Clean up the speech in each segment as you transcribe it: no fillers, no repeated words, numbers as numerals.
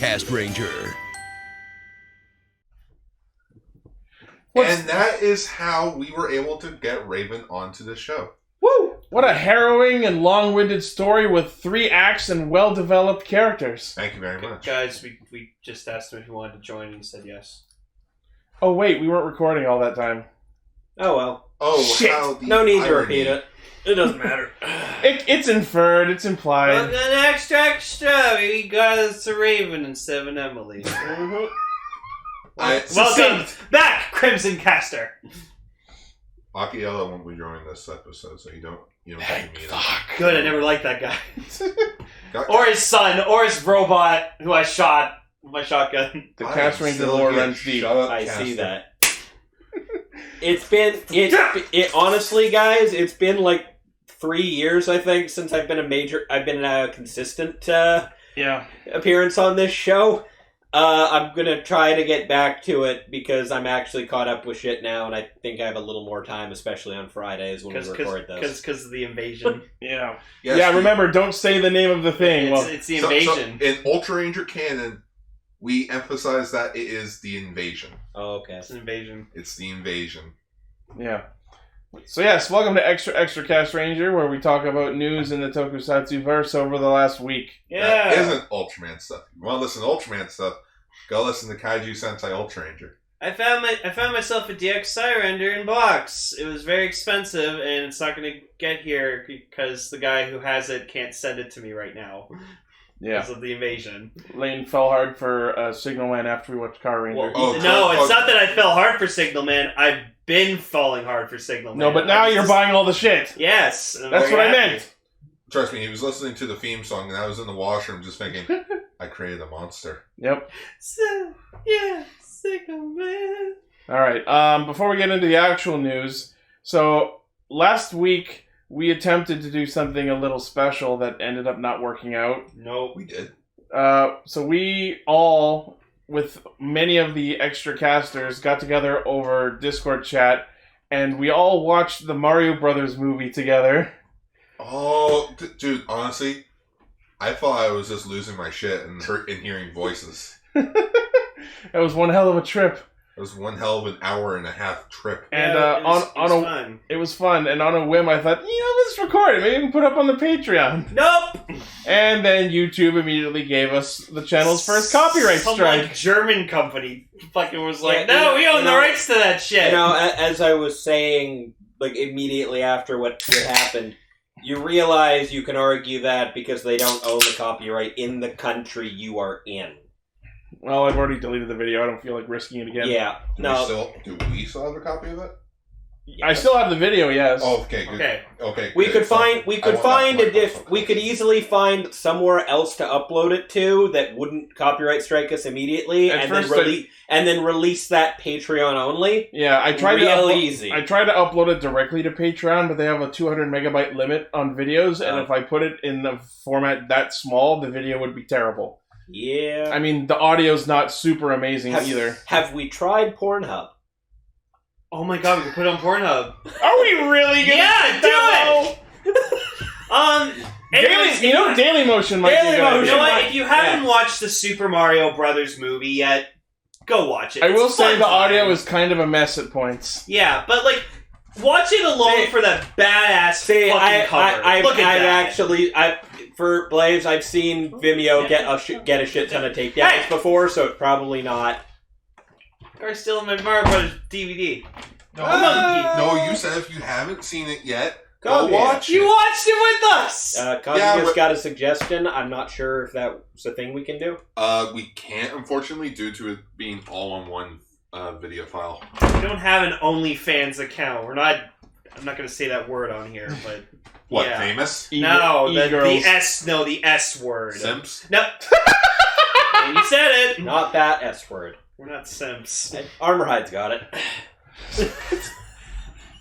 Castranger. And that is how we were able to get Raven onto the show. Woo! What a harrowing and long-winded story with 3 acts and well-developed characters. Thank you very much. Guys, we just asked him if he wanted to join and he said yes. Oh wait, we weren't recording all that time. Oh well. Oh, shit! No need to repeat it. It doesn't matter. It's inferred, it's implied. But an extra, we got us a Raven instead of an Emily. Welcome back, Crimson Caster. Akiela won't be joining this episode, so you don't get to meet him. Good, I never liked that guy. Or his son, or his robot, who I shot with my shotgun. The Castranger lore runs deep. I see that. Honestly, guys, it's been like 3 years, I think, since I've been a consistent appearance on this show. I'm gonna try to get back to it because I'm actually caught up with shit now, and I think I have a little more time, especially on Fridays when we record those. Because of the invasion. Yeah. Yes, yeah, remember, don't say the name of the thing. It's the invasion. So in Ultra Ranger canon, we emphasize that it is the invasion. Oh, okay. It's an invasion. It's the invasion. Yeah. So yes, welcome to Extra Castranger, where we talk about news in the tokusatsu verse over the last week. Yeah. That isn't Ultraman stuff. If you want to listen to Ultraman stuff, go listen to Kaiju Sentai Ultra Ranger. I found myself a DX render in box. It was very expensive, and it's not going to get here because the guy who has it can't send it to me right now. Yeah. Because of the invasion. Lane fell hard for Signal Man after we watched Car Ranger. Well, it's not that I fell hard for Signal Man. I've been falling hard for Signal Man. No, but now you're buying all the shit. Yes. That's what I meant. Trust me, he was listening to the theme song, and I was in the washroom just thinking, I created a monster. Yep. Signal Man. All right. Before we get into the actual news, so last week we attempted to do something a little special that ended up not working out. No, we did. So we all, with many of the extra casters, got together over Discord chat, and we all watched the Mario Brothers movie together. Oh, dude, honestly, I thought I was just losing my shit and hearing voices. It was one hell of a trip. It was one hell of an hour-and-a-half trip. And it was fun. And on a whim, I thought, let's record it. Maybe we can put it up on the Patreon. Nope. And then YouTube immediately gave us the channel's first copyright strike. Some German company fucking was like, no, we own the rights to that shit. As I was saying, like immediately after what happened, you realize you can argue that because they don't own the copyright in the country you are in. Well, I've already deleted the video. I don't feel like risking it again. Yeah. Do we still have a copy of it? Yes. I still have the video, yes. Oh, okay, good. Okay. We could easily find somewhere else to upload it to that wouldn't copyright strike us immediately, and then release that Patreon only. Yeah, I tried easy. I tried to upload it directly to Patreon, but they have a 200 megabyte limit on videos, and if I put it in the format that small, the video would be terrible. Yeah. I mean, the audio's not super amazing either. Have we tried Pornhub? Oh my god, we can put it on Pornhub. Are we really gonna do it? Daily Motion might be a good idea. You know what? If you haven't watched the Super Mario Brothers movie yet, go watch it. I will say the audio is kind of a mess at points. Yeah, but watch it alone for that badass fucking cover. Look at that. For Blaze, I've seen Vimeo get a shit ton of takedowns before, so it's probably not. Or still in my Mario Brothers DVD. No, you said if you haven't seen it yet, go watch it. You watched it with us! Kazuya's got a suggestion. I'm not sure if that's a thing we can do. We can't, unfortunately, due to it being all on one video file. We don't have an OnlyFans account. I'm not going to say that word on here, but... What, famous? No, the S word. Simps? No. And you said it. Not that S word. We're not simps. Armorhide's got it.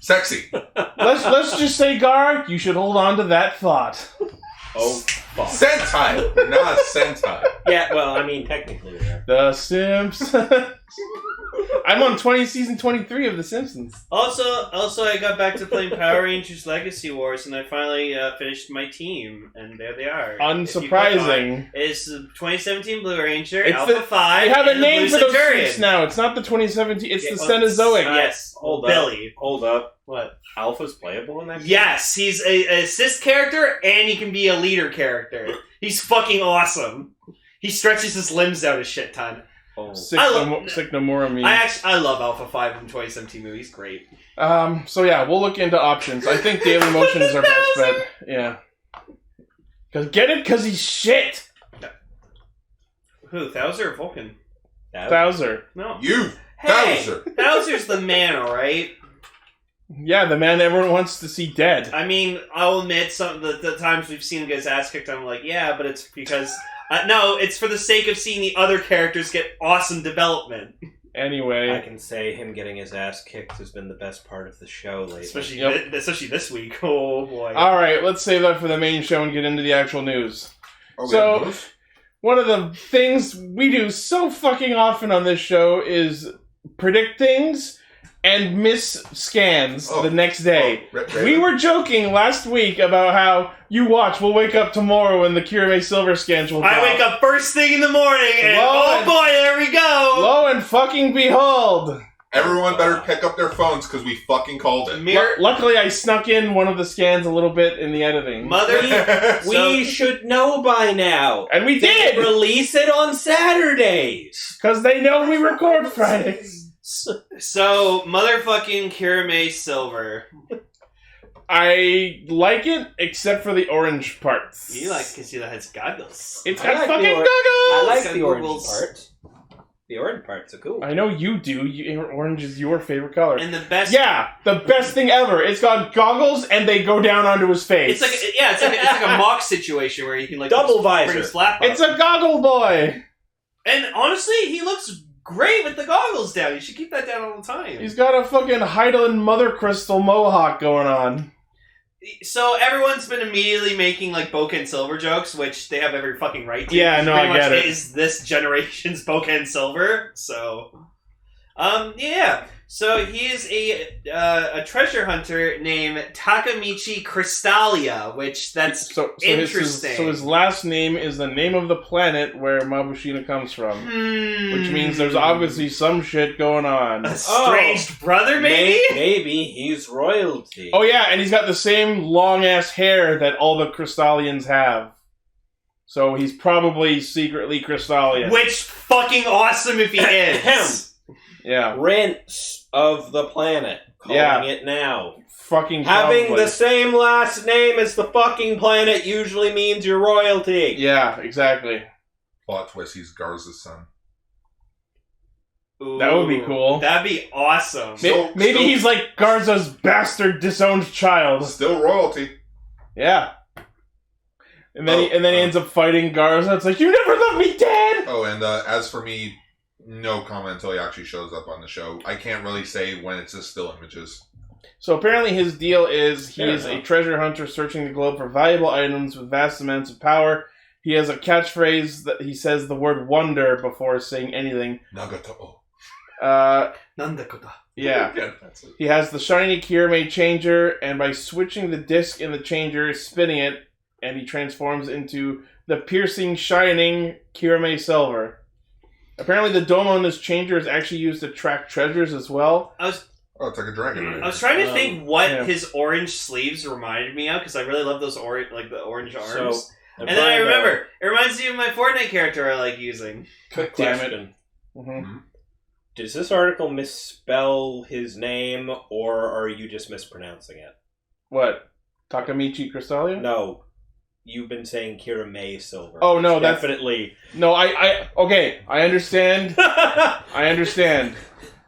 Sexy. Let's just say, Gar, you should hold on to that thought. Oh, fuck. Sentai! We're not Sentai. Yeah, well, I mean, technically we are. The Simps. I'm on season 23 of The Simpsons. Also, I got back to playing Power Rangers Legacy Wars, and I finally finished my team, and there they are. Unsurprising. It's the 2017 Blue Ranger, It's Alpha 5, We have a and name the for Blue those Centurion. suits now. It's not the 2017. It's Yeah, the well, Cenozoic. Yes, Hold Billy. up. Hold up. What? Alpha's playable in that game? Yes, he's an assist character, and he can be a leader character. He's fucking awesome. He stretches his limbs out a shit ton. Oh. Sick Nomura me. I love Alpha 5 in 2017 movie. He's great. So yeah, we'll look into options. I think Daily Motion is our best bet. Yeah. Because he's shit. Who? Thouser or Vulcan? Thouser. No. You! Hey! Thouser! Thouser's the man, alright? Yeah, the man everyone wants to see dead. I mean, I'll admit, some the times we've seen him get his ass kicked, I'm like, yeah, but it's because... no, it's for the sake of seeing the other characters get awesome development. Anyway. I can say him getting his ass kicked has been the best part of the show lately. Especially this week. Oh, boy. Alright, let's save that for the main show and get into the actual news. So, one of the things we do so fucking often on this show is predict things and miss scans the next day. We were joking last week about how we'll wake up tomorrow and the KiramaSilver scans will drop. I wake up first thing in the morning and boy, there we go! Lo and fucking behold! everyone better pick up their phones because we fucking called it. Luckily, I snuck in one of the scans a little bit in the editing. We should know by now. And we did! Release it on Saturdays! Because they know we record Fridays. So, motherfucking KiramaSilver. I like it, except for the orange parts. You like because it has goggles. It's got fucking goggles! I like It's the got orange goggles. parts. The orange parts are cool. I know you do. Orange is your favorite color. And the best... Yeah, the best thing ever. It's got goggles and they go down onto his face. It's like a mock situation where you can like double bring visor. his flap up. It's a goggle boy! And honestly, he looks great with the goggles down. You should keep that down all the time. He's got a fucking Heidelin Mother Crystal mohawk going on. So everyone's been immediately making like Boken Silver jokes, which they have every fucking right to. Yeah, no, I get it. Is this generation's Boken Silver? So, yeah. So he is a treasure hunter named Takamichi Crystalia, which that's interesting. So his last name is the name of the planet where Mabushina comes from. Which means there's obviously some shit going on. A estranged brother, maybe? Maybe he's royalty. Oh yeah, and he's got the same long-ass hair that all the Crystallians have. So he's probably secretly Crystallian. Which fucking awesome if he is. Yeah. Prince of the planet. Calling it now. Fucking having probably. the same last name as the fucking planet usually means you're royalty. Yeah, exactly. Plot twist, he's Garza's son. Ooh, that would be cool. That'd be awesome. Maybe he's like Garza's bastard disowned child. Still royalty. Yeah. And then he ends up fighting Garza. It's like, you never let me dead! Oh, and as for me, no comment until he actually shows up on the show. I can't really say when it's just still images. So apparently his deal is he is a treasure hunter searching the globe for valuable items with vast amounts of power. He has a catchphrase that he says the word wonder before saying anything. Nagato. Nandakota. Yeah. That's it. He has the shiny Kirame changer, and by switching the disc in the changer, spinning it, and he transforms into the piercing, shining KiramaSilver. Apparently the dome on this changer is actually used to track treasures as well. It's like a dragon. Right? I was trying to think what his orange sleeves reminded me of, because I really love those the orange arms. And then I remember, it reminds me of my Fortnite character I like using. Quick Damn question. it. Mm-hmm. Does this article misspell his name, or are you just mispronouncing it? What? Takamichi Crystalia? No. You've been saying KiramaSilver. Oh, no, that's... Definitely. No, okay, I understand. I understand.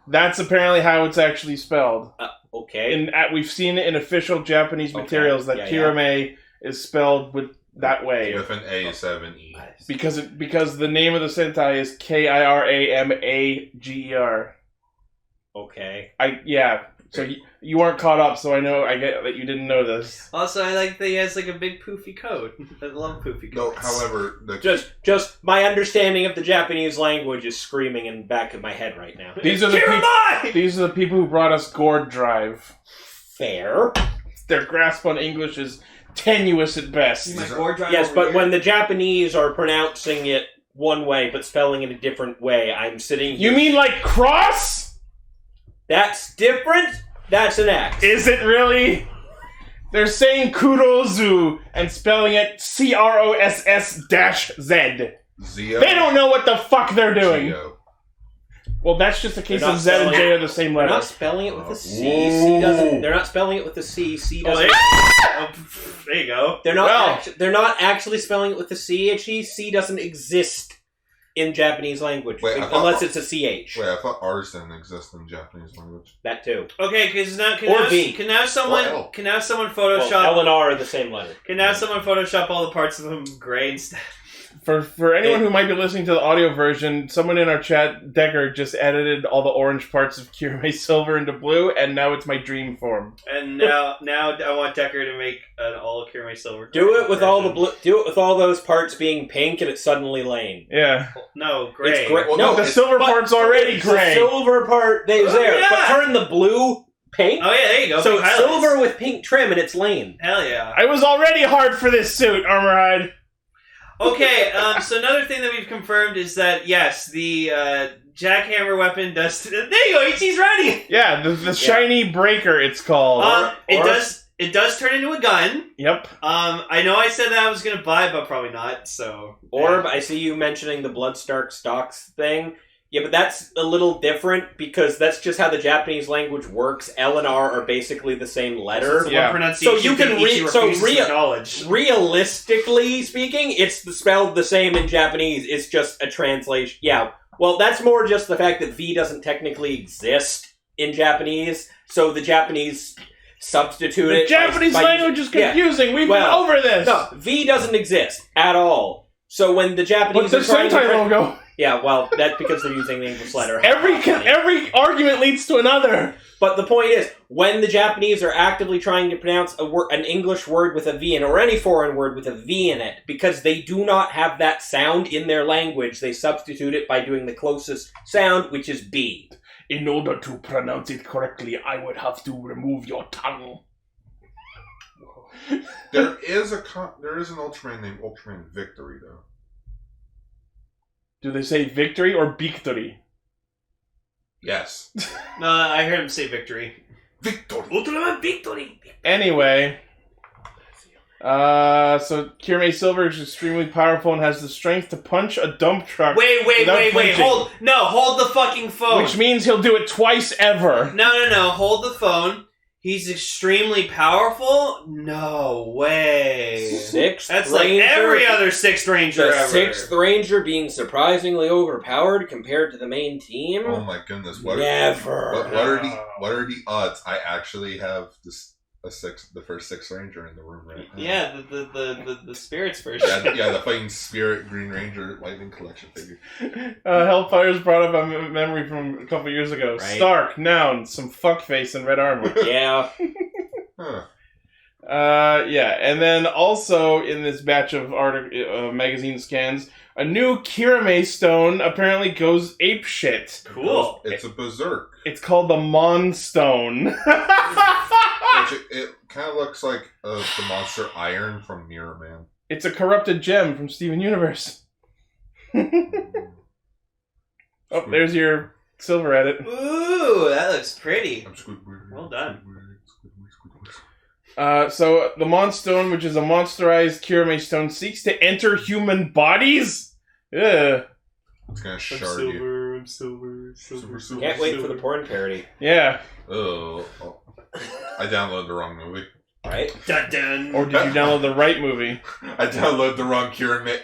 That's apparently how it's actually spelled. Okay. We've seen it in official Japanese materials that Kirame is spelled with that way. With an A7E. Because the name of the Sentai is KiramaGer. Okay. So you aren't caught up, so I get that you didn't know this. Also, I like that he has like a big poofy coat. I love poofy coats. No, however, just my understanding of the Japanese language is screaming in the back of my head right now. These are the people who brought us Gourd Drive. Fair. Their grasp on English is tenuous at best. Yes, but when the Japanese are pronouncing it one way but spelling it a different way, I'm sitting here. You mean like cross? That's different? That's an X. Is it really? They're saying kurozu and spelling it CROSS-Z. Zio. They don't know what the fuck they're doing. Geo. Well, that's just a case of Z and J are the same They're letter. not spelling it with a C. C doesn't. They're not spelling it with a C. C doesn't. There you go. They're not. They're not actually spelling it with a CHE. C doesn't exist in Japanese language unless it's a CH. Wait, I thought R's didn't exist in Japanese language. That too. Okay, because now can now someone Photoshop Well, L and R are the same letter. Can now someone Photoshop all the parts of them gray instead? For anyone who might be listening to the audio version, someone in our chat, Decker, just edited all the orange parts of KiramaSilver into blue, and now it's my dream form. And now I want Decker to make an all KiramaSilver. Do it with all the blue. Do it with all those parts being pink, and it's suddenly lane. Yeah. No, gray. It's gray. Well, no, the silver part's already gray. The silver part is there, yeah. but turn the blue pink. Oh yeah, there you go. So it's silver with pink trim, and it's lane. Hell yeah! I was already hard for this suit, Armorhide. Okay, so another thing that we've confirmed is that, yes, the jackhammer weapon does... There you go, Ichi's ready! Yeah, the shiny breaker, it's called. It does turn into a gun. Yep. I know I said that I was going to buy it, but probably not, so... Orb, I see you mentioning the Bloodstark stocks thing. Yeah, but that's a little different because that's just how the Japanese language works. L and R are basically the same letter. Yeah. So you can realistically speaking, it's spelled the same in Japanese. It's just a translation. Yeah. Well, that's more just the fact that V doesn't technically exist in Japanese. So the Japanese substitute it. The Japanese language is confusing. We've been over this. No, V doesn't exist at all. So when the Japanese What's the Sentai logo? Yeah, well, that's because they're using the English letter. Every argument leads to another. But the point is, when the Japanese are actively trying to pronounce an English word with a V in it, or any foreign word with a V in it, because they do not have that sound in their language, they substitute it by doing the closest sound, which is B. In order to pronounce it correctly, I would have to remove your tongue. There is an Ultraman named Ultraman Victory, though. Do they say victory or victory? Yes. No, I heard him say victory. Victory. Ultraman victory. Anyway. So KiramaSilver is extremely powerful and has the strength to punch a dump truck. Wait. flinching. Hold the fucking phone. Which means he'll do it twice ever. No. Hold the phone. He's extremely powerful? No way. That's like every other Sixth Ranger ever. The Sixth Ranger being surprisingly overpowered compared to the main team? Oh my goodness. Never. What are the odds I actually have the first Sixth Ranger in the room right now? Yeah, the Spirits version. Yeah, the fighting Spirit Green Ranger Lightning Collection figure. Hellfire's brought up a memory from a couple years ago. Right. Stark, noun, some fuckface in red armor. Yeah. Huh. Yeah, and then also in this batch of magazine scans, a new KiramaStone apparently goes apeshit. Cool. It's a berserk. It's called the Mon Stone. It kind of looks like the monster Iron from Mirror Man. It's a corrupted gem from Steven Universe. Oh, there's your silver edit. Ooh, that looks pretty. Well done. So the Mon Stone, which is a monsterized KiramaStone, seeks to enter human bodies. Ugh. It's gonna shard you. I'm silver. Can't wait for the porn parody. Yeah. Oh. I downloaded the wrong movie. Right? Dun-dun. Or did you download the right movie? I downloaded the wrong Kirama.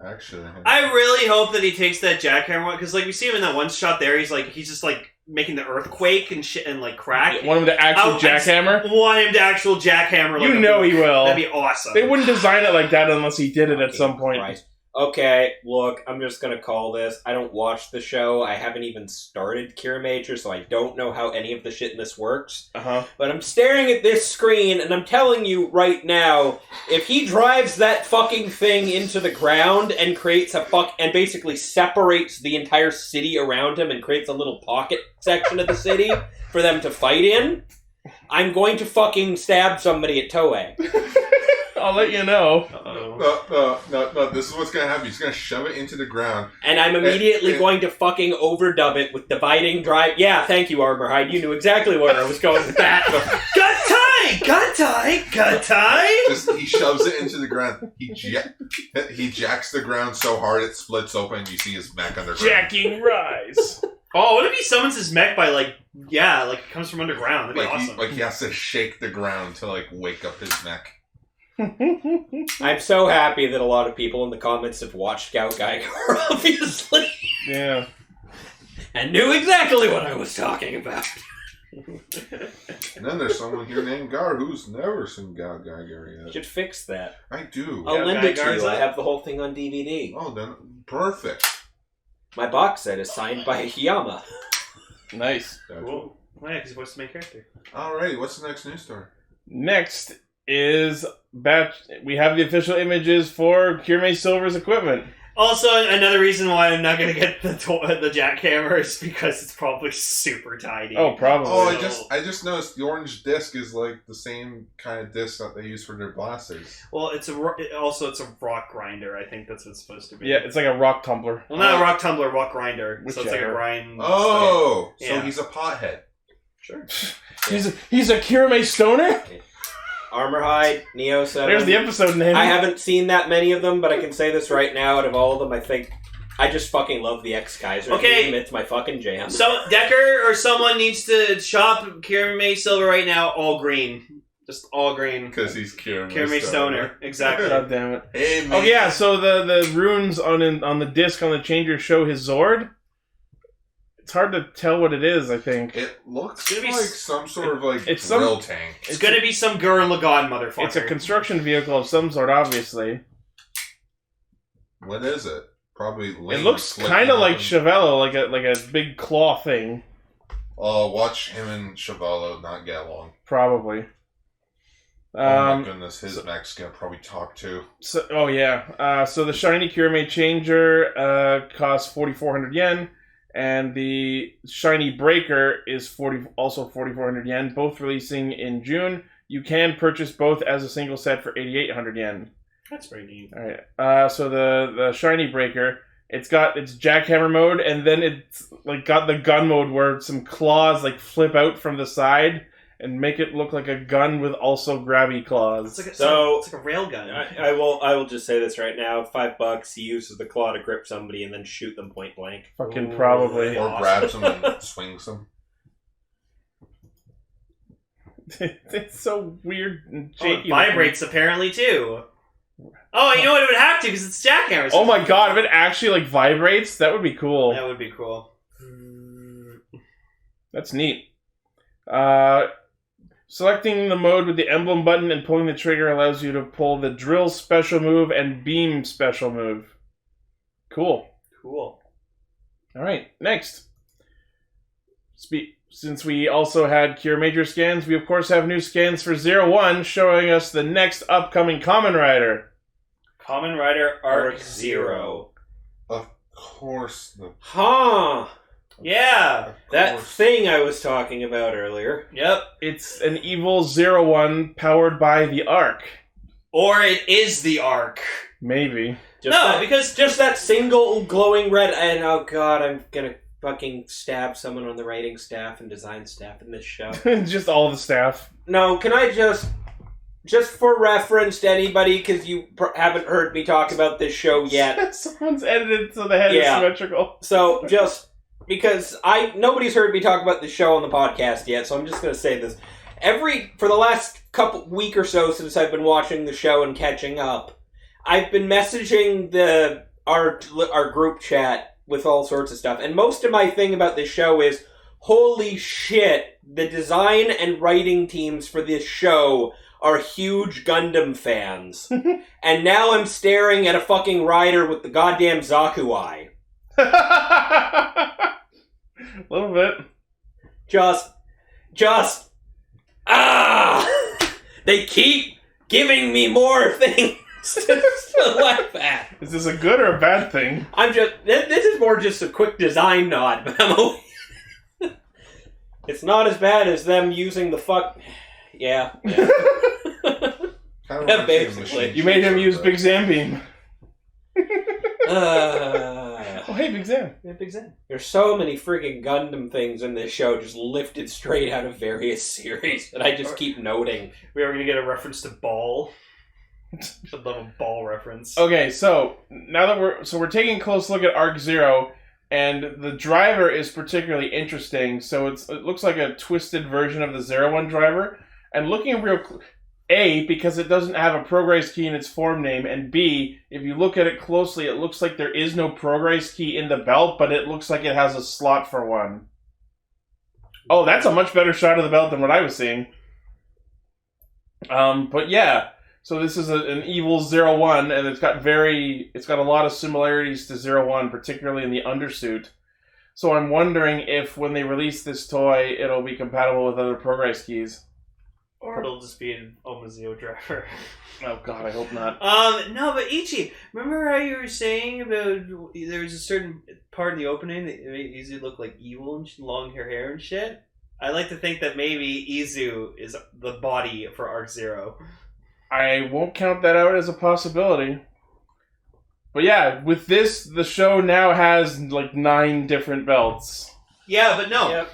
Actually, I really hope that he takes that jackhammer one, because like we see him in that one shot there. He's just like making the earthquake and shit and like crack. Want him to actual jackhammer? Want him to actual jackhammer? You know he will. That'd be awesome. They wouldn't design it like that unless he did it at some point. Christ. okay, look, I'm just gonna call this. I don't watch the show. I haven't even started KiramaSilver, so I don't know how any of the shit in this works. But I'm staring at this screen, and I'm telling you right now, if he drives that fucking thing into the ground and creates and basically separates the entire city around him and creates a little pocket section of the city for them to fight in, I'm going to fucking stab somebody at Toei. I'll let you know. No, this is what's gonna happen. He's gonna shove it into the ground. And I'm immediately going to fucking overdub it with dividing drive. Yeah, thank you, Armorhide. You knew exactly where I was going with that. Gatai! Just, he shoves it into the ground. He jacks the ground so hard it splits open. You see his mech underground. Jacking rise. Oh, what if he summons his mech by, it comes from underground? That'd be awesome. He has to shake the ground to, wake up his mech. I'm so happy that a lot of people in the comments have watched Scout Geiger, obviously. Yeah. And knew exactly what I was talking about. And then there's someone here named Gar who's never seen Scout Geiger yet. Should fix that. I do. I'll lend it to you. I have the whole thing on DVD. Oh, then perfect. My box set is signed by Hiyama. Nice. Cool. Oh, yeah, because he wants to make character. Alrighty, what's the next news story? Next is we have the official images for KiramaSilver's equipment. Also, another reason why I'm not going to get the jackhammer is because it's probably super tiny. Oh, probably. Oh, I just noticed the orange disc is the same kind of disc that they use for their blasters. Well, it's a rock grinder. I think that's what it's supposed to be. Yeah, it's like a rock tumbler. Well, not a rock tumbler, rock grinder. Whichever. So it's like a grind. Oh, so yeah. He's a pothead. Sure. He's a KiramaStoner? Armorhide, Neo 7. There's the episode name. I haven't seen that many of them, but I can say this right now. Out of all of them, I think I just fucking love the X-Kaiser game. It's my fucking jam. So Decker or someone needs to shop KiramaSilver right now, all green. Just all green. Because he's KiramaStoner. Exactly. God damn it. Hey, man. Oh yeah, so the runes on the disc on the changer show his Zord. It's hard to tell what it is, I think. It looks like some sort of drill tank. It's gonna be some Gurren Lagann motherfucker. It's a construction vehicle of some sort, obviously. What is it? Probably. It looks kind of like Chevello, like a big claw thing. Oh, watch him and Chevello not get along. Probably. Oh my goodness, his mech's gonna probably talk too. So the shiny Kirame changer costs 4,400 yen. And the shiny breaker is also 4,400 yen, both releasing in June. You can purchase both as a single set for 8,800 yen. That's pretty neat. All right. So the shiny breaker, it's got its jackhammer mode, and then it's got the gun mode where some claws flip out from the side and make it look like a gun with also grabby claws. It's like a rail gun. I will just say this right now: $5, he uses the claw to grip somebody and then shoot them point blank. Fucking probably. Or grabs them and swings them. It's so weird and shaky. It vibrates apparently too. Oh, you know what? It would have to because it's jackhammers. Oh my god! If it actually vibrates, that would be cool. That would be cool. That's neat. Selecting the mode with the emblem button and pulling the trigger allows you to pull the drill special move and beam special move. Cool. Alright, next. Since we also had Cure Major scans, we of course have new scans for 01 showing us the next upcoming Kamen Rider. Kamen Rider Ark-Zero. Of course. Yeah, that thing I was talking about earlier. Yep. It's an evil 01 powered by the Ark. Or it is the Ark. Maybe. Because just that single glowing red, and oh god, I'm gonna fucking stab someone on the writing staff and design staff in this show. Just all the staff. No, can I just for reference to anybody, because you haven't heard me talk about this show yet. Someone's edited so the head is symmetrical. So just because nobody's heard me talk about this show on the podcast yet, so I'm just going to say this. For the last week or so since I've been watching the show and catching up, I've been messaging our group chat with all sorts of stuff, and most of my thing about this show is, holy shit, the design and writing teams for this show are huge Gundam fans. And now I'm staring at a fucking rider with the goddamn Zaku eye. A little bit. Just, they keep giving me more things to laugh at. Is this a good or a bad thing? This is more just a quick design nod, Memo. It's not as bad as them using the fuck... Yeah. Yeah, basically. You made him use Big Zambeam. Oh, hey, Big Zam. Yeah, Big Zam. There's so many freaking Gundam things in this show just lifted straight out of various series that I just keep noting. We are going to get a reference to Ball. I love a Ball reference. Okay, so now that we're taking a close look at Ark-Zero, and the driver is particularly interesting. So it looks like a twisted version of the Zero One driver, and looking real A, because it doesn't have a progress key in its form name, and B, if you look at it closely, it looks like there is no progress key in the belt, but it looks like it has a slot for one. Oh, that's a much better shot of the belt than what I was seeing. But yeah. So this is an evil 01, and it's got a lot of similarities to 01, particularly in the undersuit. So I'm wondering if when they release this toy, it'll be compatible with other progress keys. Or it'll just be an Omazeo driver. Oh god, I hope not. No, but Ichi, remember how you were saying about there was a certain part in the opening that made Izu look like evil and long hair and shit? I like to think that maybe Izu is the body for Ark-Zero. I won't count that out as a possibility. But yeah, with this, the show now has like 9 different belts. Yeah, but no. Yep.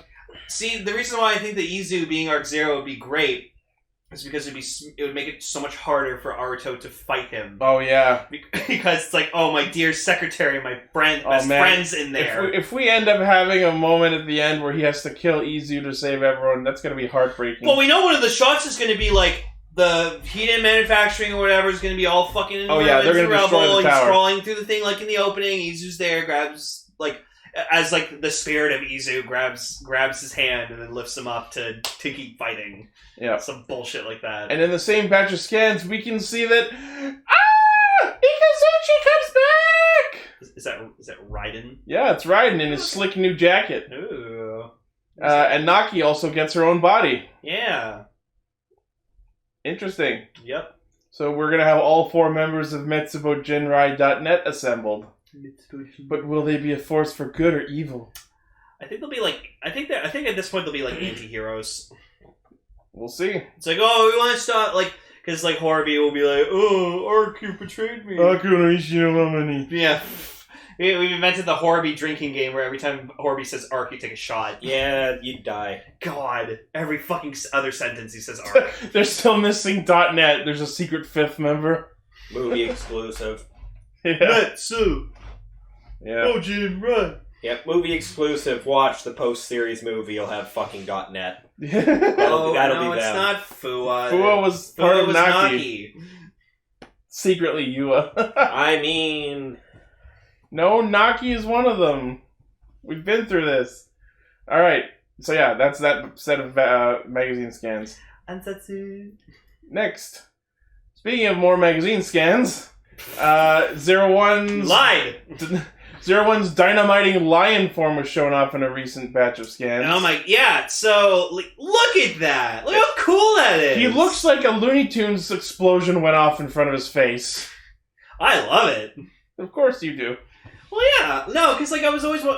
See, the reason why I think that Izu being Ark-Zero would be great is because it would make it so much harder for Aruto to fight him. Oh yeah. Because it's like, oh, my dear secretary, my best friend's in there. If we end up having a moment at the end where he has to kill Izu to save everyone, that's going to be heartbreaking. Well, we know one of the shots is going to be like, the heat manufacturing or whatever is going to be all fucking they're going to destroy the tower. He's crawling through the thing like in the opening. Izu's there, grabs like as like the spirit of Izu grabs his hand and then lifts him up to keep fighting. Yeah, some bullshit like that. And in the same batch of scans, we can see that Ikazuchi comes back. Is that Raiden? Yeah, it's Raiden in his slick new jacket. Ooh. And Naki also gets her own body. Yeah. Interesting. Yep. So we're gonna have all 4 members of MetsubouJinrai.net assembled. But will they be a force for good or evil? I think they'll be like. I think at this point they'll be like anti-heroes. We'll see. It's like, oh, we want to stop, like, because like Horby will be like, oh, Ark, you betrayed me. Yeah. We've invented the Horby drinking game where every time Horby says Ark, you take a shot. Yeah, you die. God, every fucking other sentence he says Ark. They're still missing .net. There's a secret 5th member. Movie exclusive. Yeah. Metsu. Yeah. Oh, Jin, run. Yep, movie exclusive. Watch the post-series movie. You'll have fucking .net. That'll be it's them. not Fua. Fua was part of Naki. Secretly Yua. I mean... No, Naki is one of them. We've been through this. Alright, so yeah, that's that set of magazine scans. Ansatsu. Next. Speaking of more magazine scans, 01's... Lied! 01's dynamiting lion form was shown off in a recent batch of scans. Oh my... Yeah, so, look at that! Look how cool that is! He looks like a Looney Tunes explosion went off in front of his face. I love it. Of course you do. Well, yeah, no, because like I was always we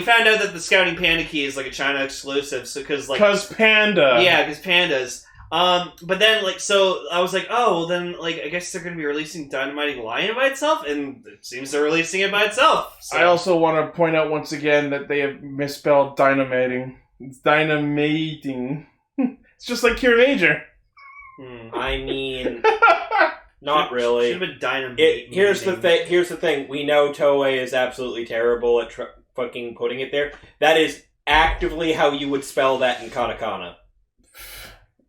found out that the Scouting Panda key is like a China exclusive, so because Panda, yeah, because pandas. But then so I was like, oh, well then I guess they're going to be releasing Dynamiting Lion by itself, and it seems they're releasing it by itself. So. I also want to point out once again that they have misspelled dynamating. It's dynamating. It's just like Cure Major. I mean. Not really. Should have been dynamite. Here's the thing. We know Toei is absolutely terrible at fucking putting it there. That is actively how you would spell that in katakana.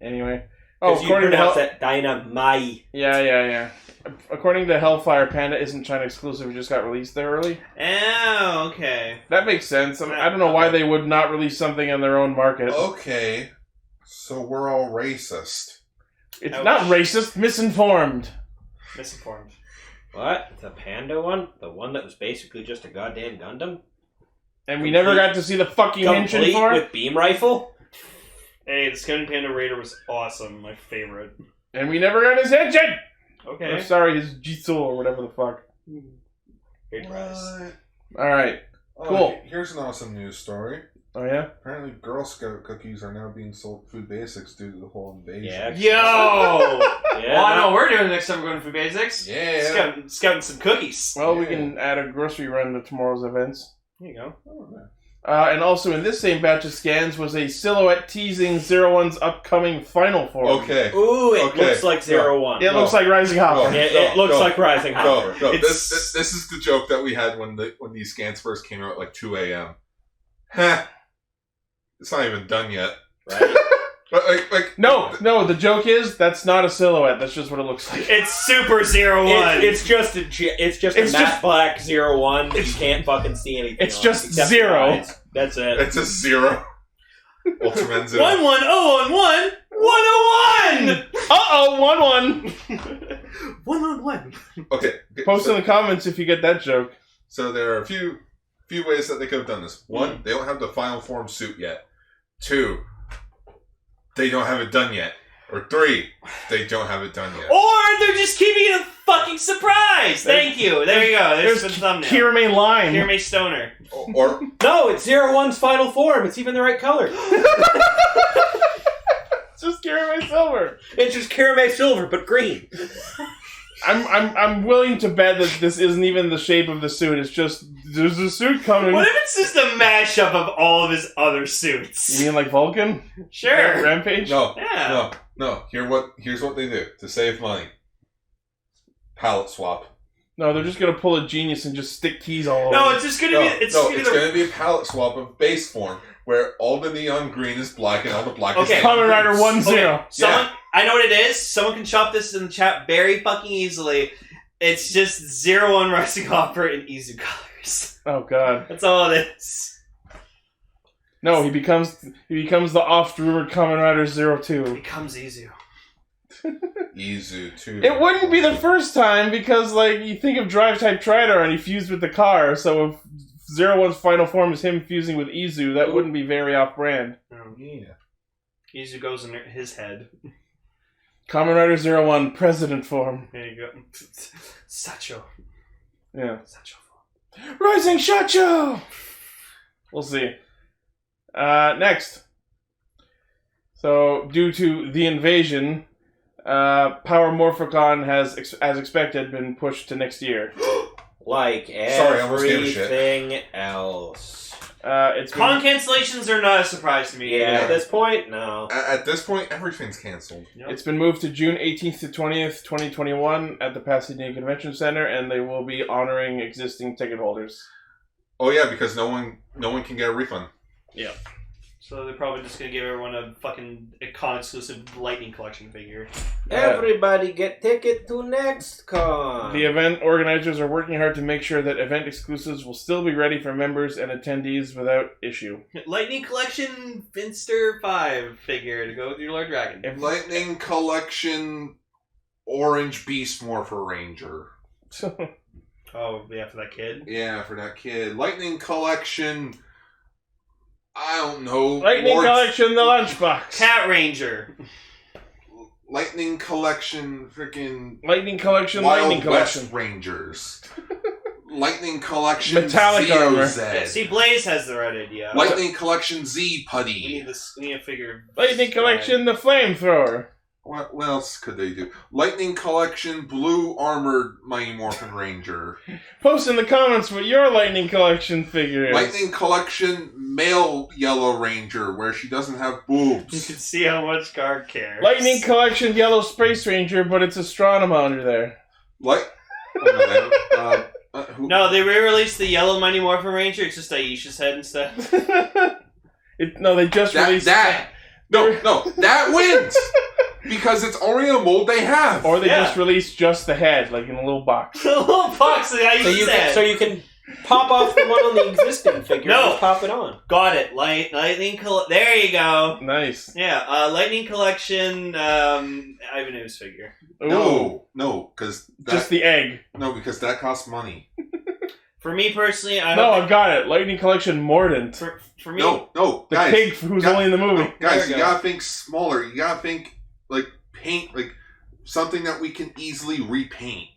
Anyway. According to that dynamite. Yeah. According to Hellfire, Panda isn't China exclusive. It just got released there early. Oh, okay. That makes sense. I don't know why they would not release something on their own market. Okay. So we're all racist. It's not racist, misinformed. Misinformed. What? The panda one? The one that was basically just a goddamn Gundam? And we never got to see the fucking engine Complete for it? with beam rifle? Hey, the Scouting Panda Raider was awesome. My favorite. And we never got his engine! Okay. Or, sorry, his Jitsu or whatever the fuck. Good price. Alright. Oh, Cool. Here's an awesome news story. Oh, yeah? Apparently, Girl Scout cookies are now being sold at Food Basics due to the whole invasion. Yeah. Yo! Yeah, Well, I know what we're doing next time we're going to Food Basics. Yeah. Scouting some cookies. Well, we can add a grocery run to tomorrow's events. There you go. Oh, man. And also in this same batch of scans was a silhouette teasing Zero One's upcoming final form. Okay. Ooh, it looks like 01. It looks like Rising Hopper. It looks like Rising Hopper. No, this is the joke that we had when these scans first came out at like 2 a.m. Heh. It's not even done yet. Right? But No, the joke is that's not a silhouette. That's just what it looks like. It's Super 01. It's just a matte black 01. You can't fucking see anything. It's on just it, except zero. your eyes. That's it. It's a 0. Ultraman 0. 1-1-0-1-1 101. 1-1. 1-on-1. Okay. Post in the comments if you get that joke. So there are a few ways that they could have done this. 1, they don't have the final form suit yet. 2, they don't have it done yet. Or 3, they don't have it done yet. Or they're just keeping it a fucking surprise. Thank you. There you go. There's the thumbnail. Kirame Lime. KiramaStoner. Or No, it's 01's final form. It's even the right color. It's just Kirame Silver. It's just KiramaSilver, but green. I'm willing to bet that this isn't even the shape of the suit. It's just there's a suit coming. What if it's just a mashup of all of his other suits? You mean like Vulcan? Sure. Rampage? no. Here's what they do to save money. Palette swap. No, they're just gonna pull a genius and just stick keys all over. No, it's just gonna be. It's gonna be a palette swap of base form where all the neon green is black and all the black is Kamen Rider 1-0. Okay, someone, I know what it is. Someone can chop this in the chat very fucking easily. It's just 01 Rising Hopper in Izu colors. Oh god. That's all it is. No, he becomes the oft-rumored Kamen Rider 02. Becomes Izu. Izu too. It wouldn't be the first time because, like, you think of Drive Type Tridor and he fused with the car, so if 01's final form is him fusing with Izu, that wouldn't be very off-brand. Oh, yeah. Izu goes in his head. Kamen Rider 01 President form. There you go. Sacho. Yeah. Sacho form. Rising Shacho! We'll see. Next. So, due to the invasion, Power Morphicon has, as expected, been pushed to next year. Like Sorry, I almost gave a shit. everything else. Con cancellations are not a surprise to me. Yeah, at this point, no. At this point, everything's canceled. Yep. It's been moved to June 18th to 20th, 2021 at the Pasadena Convention Center, and they will be honoring existing ticket holders. Oh yeah, because no one can get a refund. Yeah. So they're probably just gonna give everyone a fucking con exclusive Lightning Collection figure. Everybody get ticket to next con. The event organizers are working hard to make sure that event exclusives will still be ready for members and attendees without issue. Lightning Collection Finster 5 figure to go with your Lord Dragon. Lightning Collection Orange Beast Morpher Ranger. Oh, yeah, for that kid? Yeah, for that kid. Lightning Collection... I don't know. Lightning Collection, the lunchbox. Cat Ranger. Lightning Collection, freaking Lightning Collection, Wild Lightning West Collection. Rangers. Lightning Collection Metallic armor. Z. See, Blaze has the right idea. Lightning Collection Z We Putty. need this. We need a figure. Lightning Collection, the flamethrower. What else could they do? Lightning Collection Blue Armored Mighty Morphin Ranger. Post in the comments what your Lightning Collection figure is. Lightning Collection Male Yellow Ranger, where she doesn't have You boobs. can see how much Guard cares. Lightning Collection Yellow Space Ranger, but it's Astronema under there. No, they re-released the Yellow Mighty Morphin Ranger. It's just Aisha's head instead. They just released No, that wins! Because it's already a mold they have. Or they just released just the head, like in a little box. A little box of Aisha's head. So you can Pop off the one on the existing figure. No. And pop it on. Got it. Lightning. There you go. Nice. Yeah. Lightning collection. Ivanhoe's figure. Ooh. No, because Just the egg. No, because that costs money. For me personally, I got it. Lightning Collection Mordant. For me, No, The guys, pig who's only in the movie. guys, you go. gotta think smaller. You gotta think like paint, like something that we can easily repaint.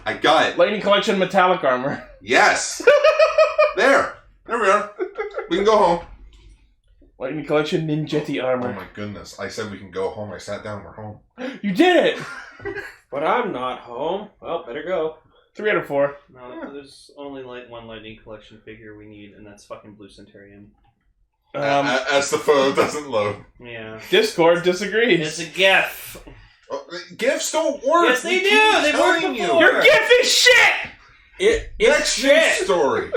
I got it. Lightning Collection Metallic Armor. Yes. There we are. We can go home. Lightning Collection Ninjetti Oh Armor. my goodness! I said we can go home. I sat down. We're home. You did it! But I'm not home. Well, better go. 3 out of 4. no, there's only one Lightning collection figure we need, and that's fucking Blue Centurion. As the photo doesn't load. Yeah. Discord disagrees. It's a GIF. Gifts don't work. Yes, they We do. keep They telling work you. before. Your GIF is shit! It's Next shit. news story.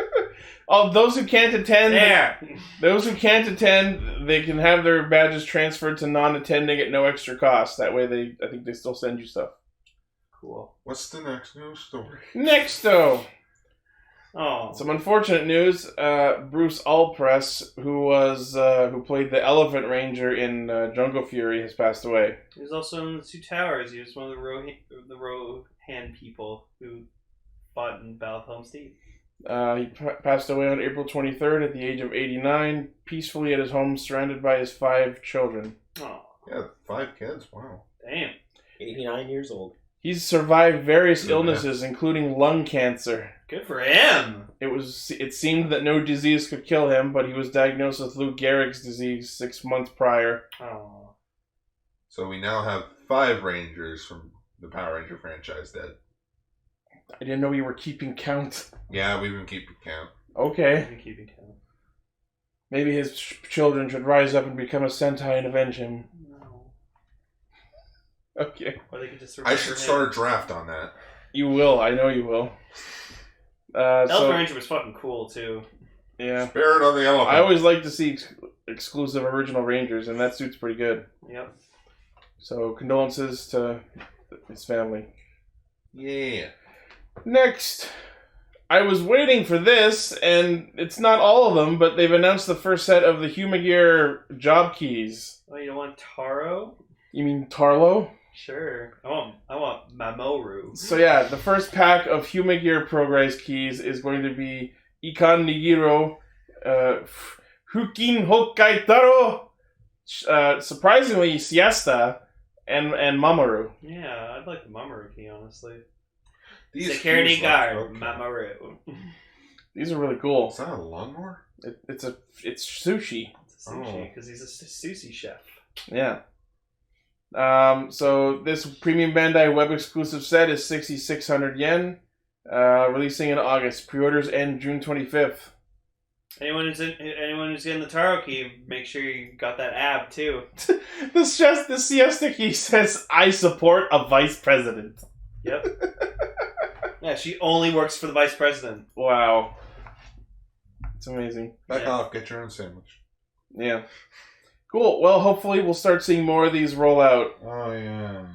Oh, those who can't attend, There. they can have their badges transferred to non-attending at no extra cost. That way, I think they still send you stuff. Cool. What's the next news story? Next, though, Oh. some unfortunate news. Bruce Allpress, who played the Elephant Ranger in Jungle Fury, has passed away. He was also in the Two Towers. He was one of the Rohan people who fought in Battle of Helm's Deep. He passed away on April 23rd at the age of 89, peacefully at his home, surrounded by his 5 children. Oh. Yeah, 5 kids. Wow. Damn. 89 years old. He's survived various Yeah. illnesses, including lung cancer. Good for him. It seemed that no disease could kill him, but he was diagnosed with Lou Gehrig's disease 6 months prior. Oh. So we now have 5 Rangers from the Power Ranger franchise dead. I didn't know you were keeping count. Yeah, we've been keeping count. Okay. I've been keeping count. Maybe his children should rise up and become a Sentai and avenge him. No. Okay. Or they could just I should start a draft on that. You will. I know you will. Elephant Ranger was fucking cool too. Yeah. Spirit of the Elephant. I always like to see exclusive original Rangers, and that suit's pretty good. Yep. So, condolences to his family. Yeah. Next, I was waiting for this, and it's not all of them, but they've announced the first set of the Humagear job keys. Oh, you don't want Taro? You mean Tarlo? Sure. I want Mamoru. So yeah, the first pack of Humagear Progress keys is going to be Ikan Nigiro, Fukin Hokkai Taro, surprisingly Siesta, and Mamoru. Yeah, I'd like the Mamoru key, honestly. These Security keys guard, look okay. Mamoru. These are really cool. Is that a lawnmower? It's sushi. It's a sushi, because he's a sushi chef. Yeah. So this premium Bandai web exclusive set is 6,600 yen. Releasing in August. Pre-orders end June 25th. Anyone who's in the Taro key, make sure you got that ab too. The Siesta key says, "I support a vice president." Yep. Yeah, she only works for the vice president. Wow. It's amazing. Back off, get your own sandwich. Yeah. Cool. Well, hopefully we'll start seeing more of these roll out. Oh yeah.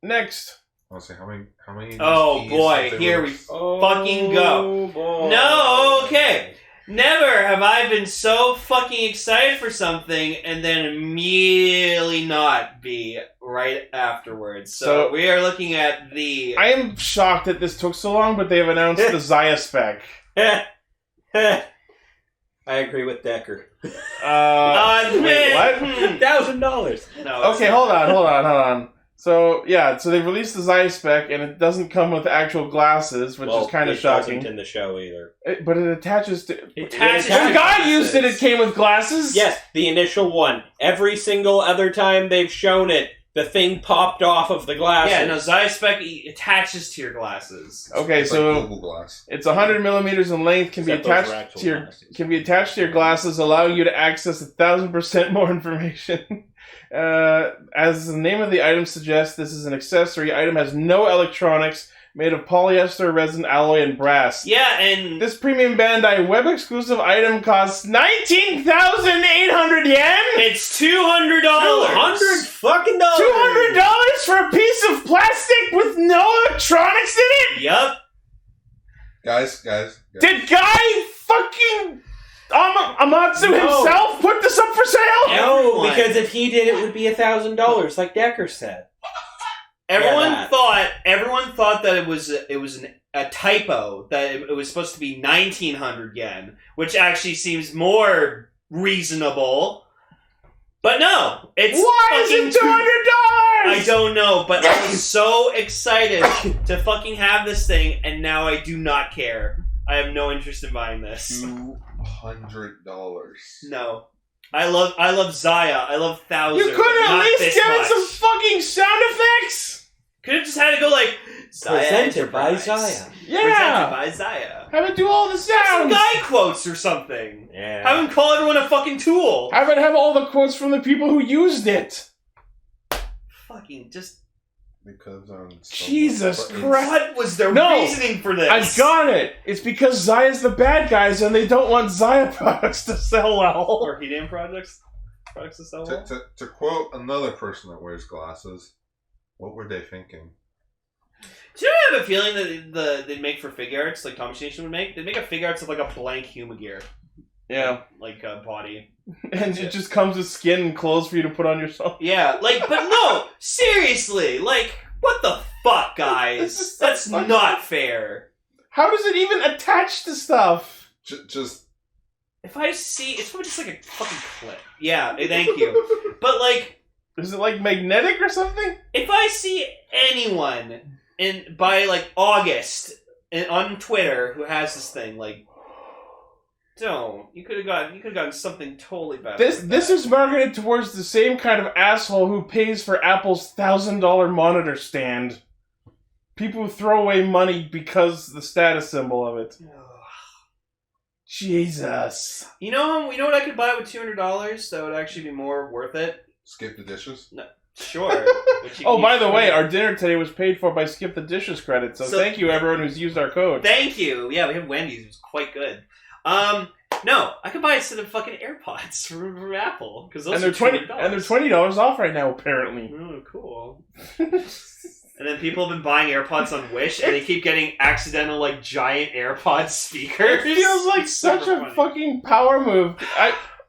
Next. I'll say how many of these Oh keys boy, have they here we released? fucking go. Boy. No, okay. Never have I been so fucking excited for something and then immediately not be right afterwards. So we are looking at the... I am shocked that this took so long, but they've announced the Zaia Spec. I agree with Decker. Wait, what? $1,000. No, Okay, hold on. So, yeah, so they released the Zaia Spec, and it doesn't come with actual glasses, which is kind of shocking. It doesn't in the show either. But it attaches to... It attaches When to God glasses. used it, it came with glasses? Yes, the initial one. Every single other time they've shown it, the thing popped off of the glasses. Yeah, no, Zaia Spec attaches to your glasses. Okay, It's so... like Google Glass. It's 100 millimeters in length, can be Except those are attached actual to your glasses. can be attached to your glasses, allowing you to access 1,000% more information. As the name of the item suggests, this is an accessory. Item has no electronics, made of polyester, resin, alloy, and brass. Yeah, and... This premium Bandai web exclusive item costs 19,800 yen. It's $200. $200 fucking dollars. $200 for a piece of plastic with no electronics in it. Yup. Guys. Did Guy fucking Amatsu himself put this up for sale? No, because if he did, it would be $1,000, like Decker said. Everyone thought that it was a typo, that it was supposed to be 1,900 yen, which actually seems more reasonable. But no, it's why is it $200? I don't know, but I was so excited to fucking have this thing, and now I do not care. I have no interest in buying this. $200. No. I love Zaia. I love Thouser. You couldn't at least give it some fucking sound effects? Could have just had to go like Presented by Zaia. Yeah. Presented by Zaia. Have it do all the sounds. Some guy quotes or something. Yeah. Have him call everyone a fucking tool. Have it have all the quotes from the people who used it. Fucking just. Because Jesus Christ. What was their reasoning for this? I got it. It's because Zaya's the bad guys and they don't want Zaia products to sell well. Or Heat products to sell well. To quote another person that wears glasses, what were they thinking? Do you have a feeling that they'd make for figure arts like Tommy Station would make? They'd make a figure arts of like a blank Humagear. Yeah. Like a body. And it just comes with skin and clothes for you to put on yourself. Yeah, like, but no, seriously, like, what the fuck, guys? That's not fair. How does it even attach to stuff? Just... If I see, it's probably just like a fucking clip. Yeah, thank you. But like... Is it like magnetic or something? If I see anyone by like August on Twitter who has this thing, like, don't. You could have gotten something totally better. This is marketed towards the same kind of asshole who pays for Apple's $1,000 monitor stand. People who throw away money because the status symbol of it. Jesus. You know what I could buy with $200 that would actually be more worth it? Skip the dishes? No. Sure. Oh, by the way, our dinner today was paid for by Skip the Dishes credit, so thank you everyone who's used our code. Thank you. Yeah, we have Wendy's. It was quite good. No, I could buy a set of fucking AirPods from Apple because those are $20. And they're $20 off right now, apparently. Oh, cool. And then people have been buying AirPods on Wish, and they keep getting accidental like giant AirPod speakers. It feels like such a fucking power move.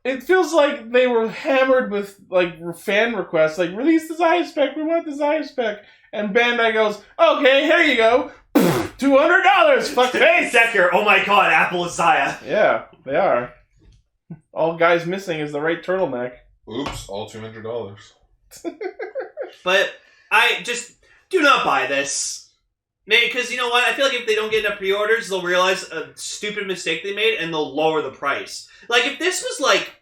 It feels like they were hammered with like fan requests, like release the Zaia Spec. We want the Zaia Spec, and Bandai goes, okay, here you go. $200. Fuck face. Decker. Oh my god, Apple is Zaia. Yeah, they are. All Guy's missing is the right turtleneck. Oops, all $200. But I just do not buy this. Maybe because you know what? I feel like if they don't get enough pre-orders, they'll realize a stupid mistake they made and they'll lower the price. Like if this was like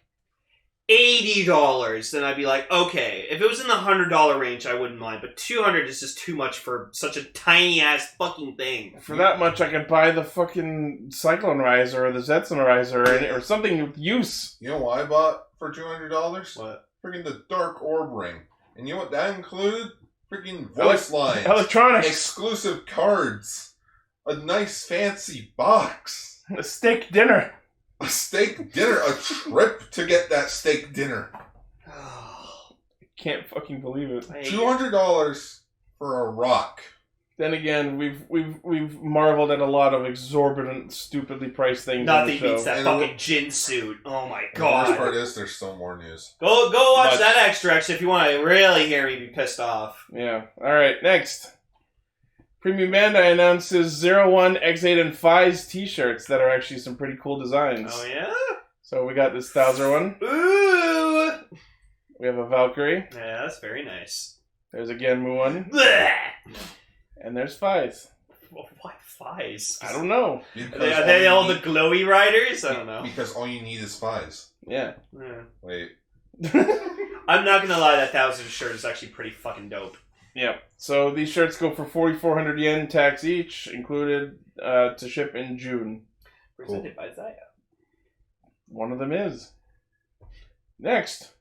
$80, then I'd be like, okay. If it was in the $100 range, I wouldn't mind. But $200 is just too much for such a tiny ass fucking thing. For that much, I could buy the fucking Cyclone Riser or the Zetsun Riser or something with use. You know what I bought for $200? What? Freaking the Dark Orb Ring. And you know what that included? Freaking voice lines. Electronics. Exclusive cards. A nice fancy box. A steak dinner. A steak dinner. A trip to get that steak dinner. I can't fucking believe it. $200 for a rock. Then again, we've marveled at a lot of exorbitant, stupidly priced things. Nothing beats that fucking gin suit. Oh my god. The worst part is there's still more news. Go watch that extra if you want to really hear me be pissed off. Yeah. Alright, next. Premium Bandai announces 01, X8, and Phi's t-shirts that are actually some pretty cool designs. Oh yeah? So we got this Thouser one. Ooh! We have a Valkyrie. Yeah, that's very nice. There's a Genmu one. Blech! And there's Phi's. Well, why Phi's? I don't know. Are they all the glowy riders? I don't know. Because all you need is Phi's. Yeah. Wait. I'm not gonna lie, that Thouser shirt is actually pretty fucking dope. Yeah. So these shirts go for 4,400 yen tax each, included to ship in June. Presented by Zaia. One of them is. Next.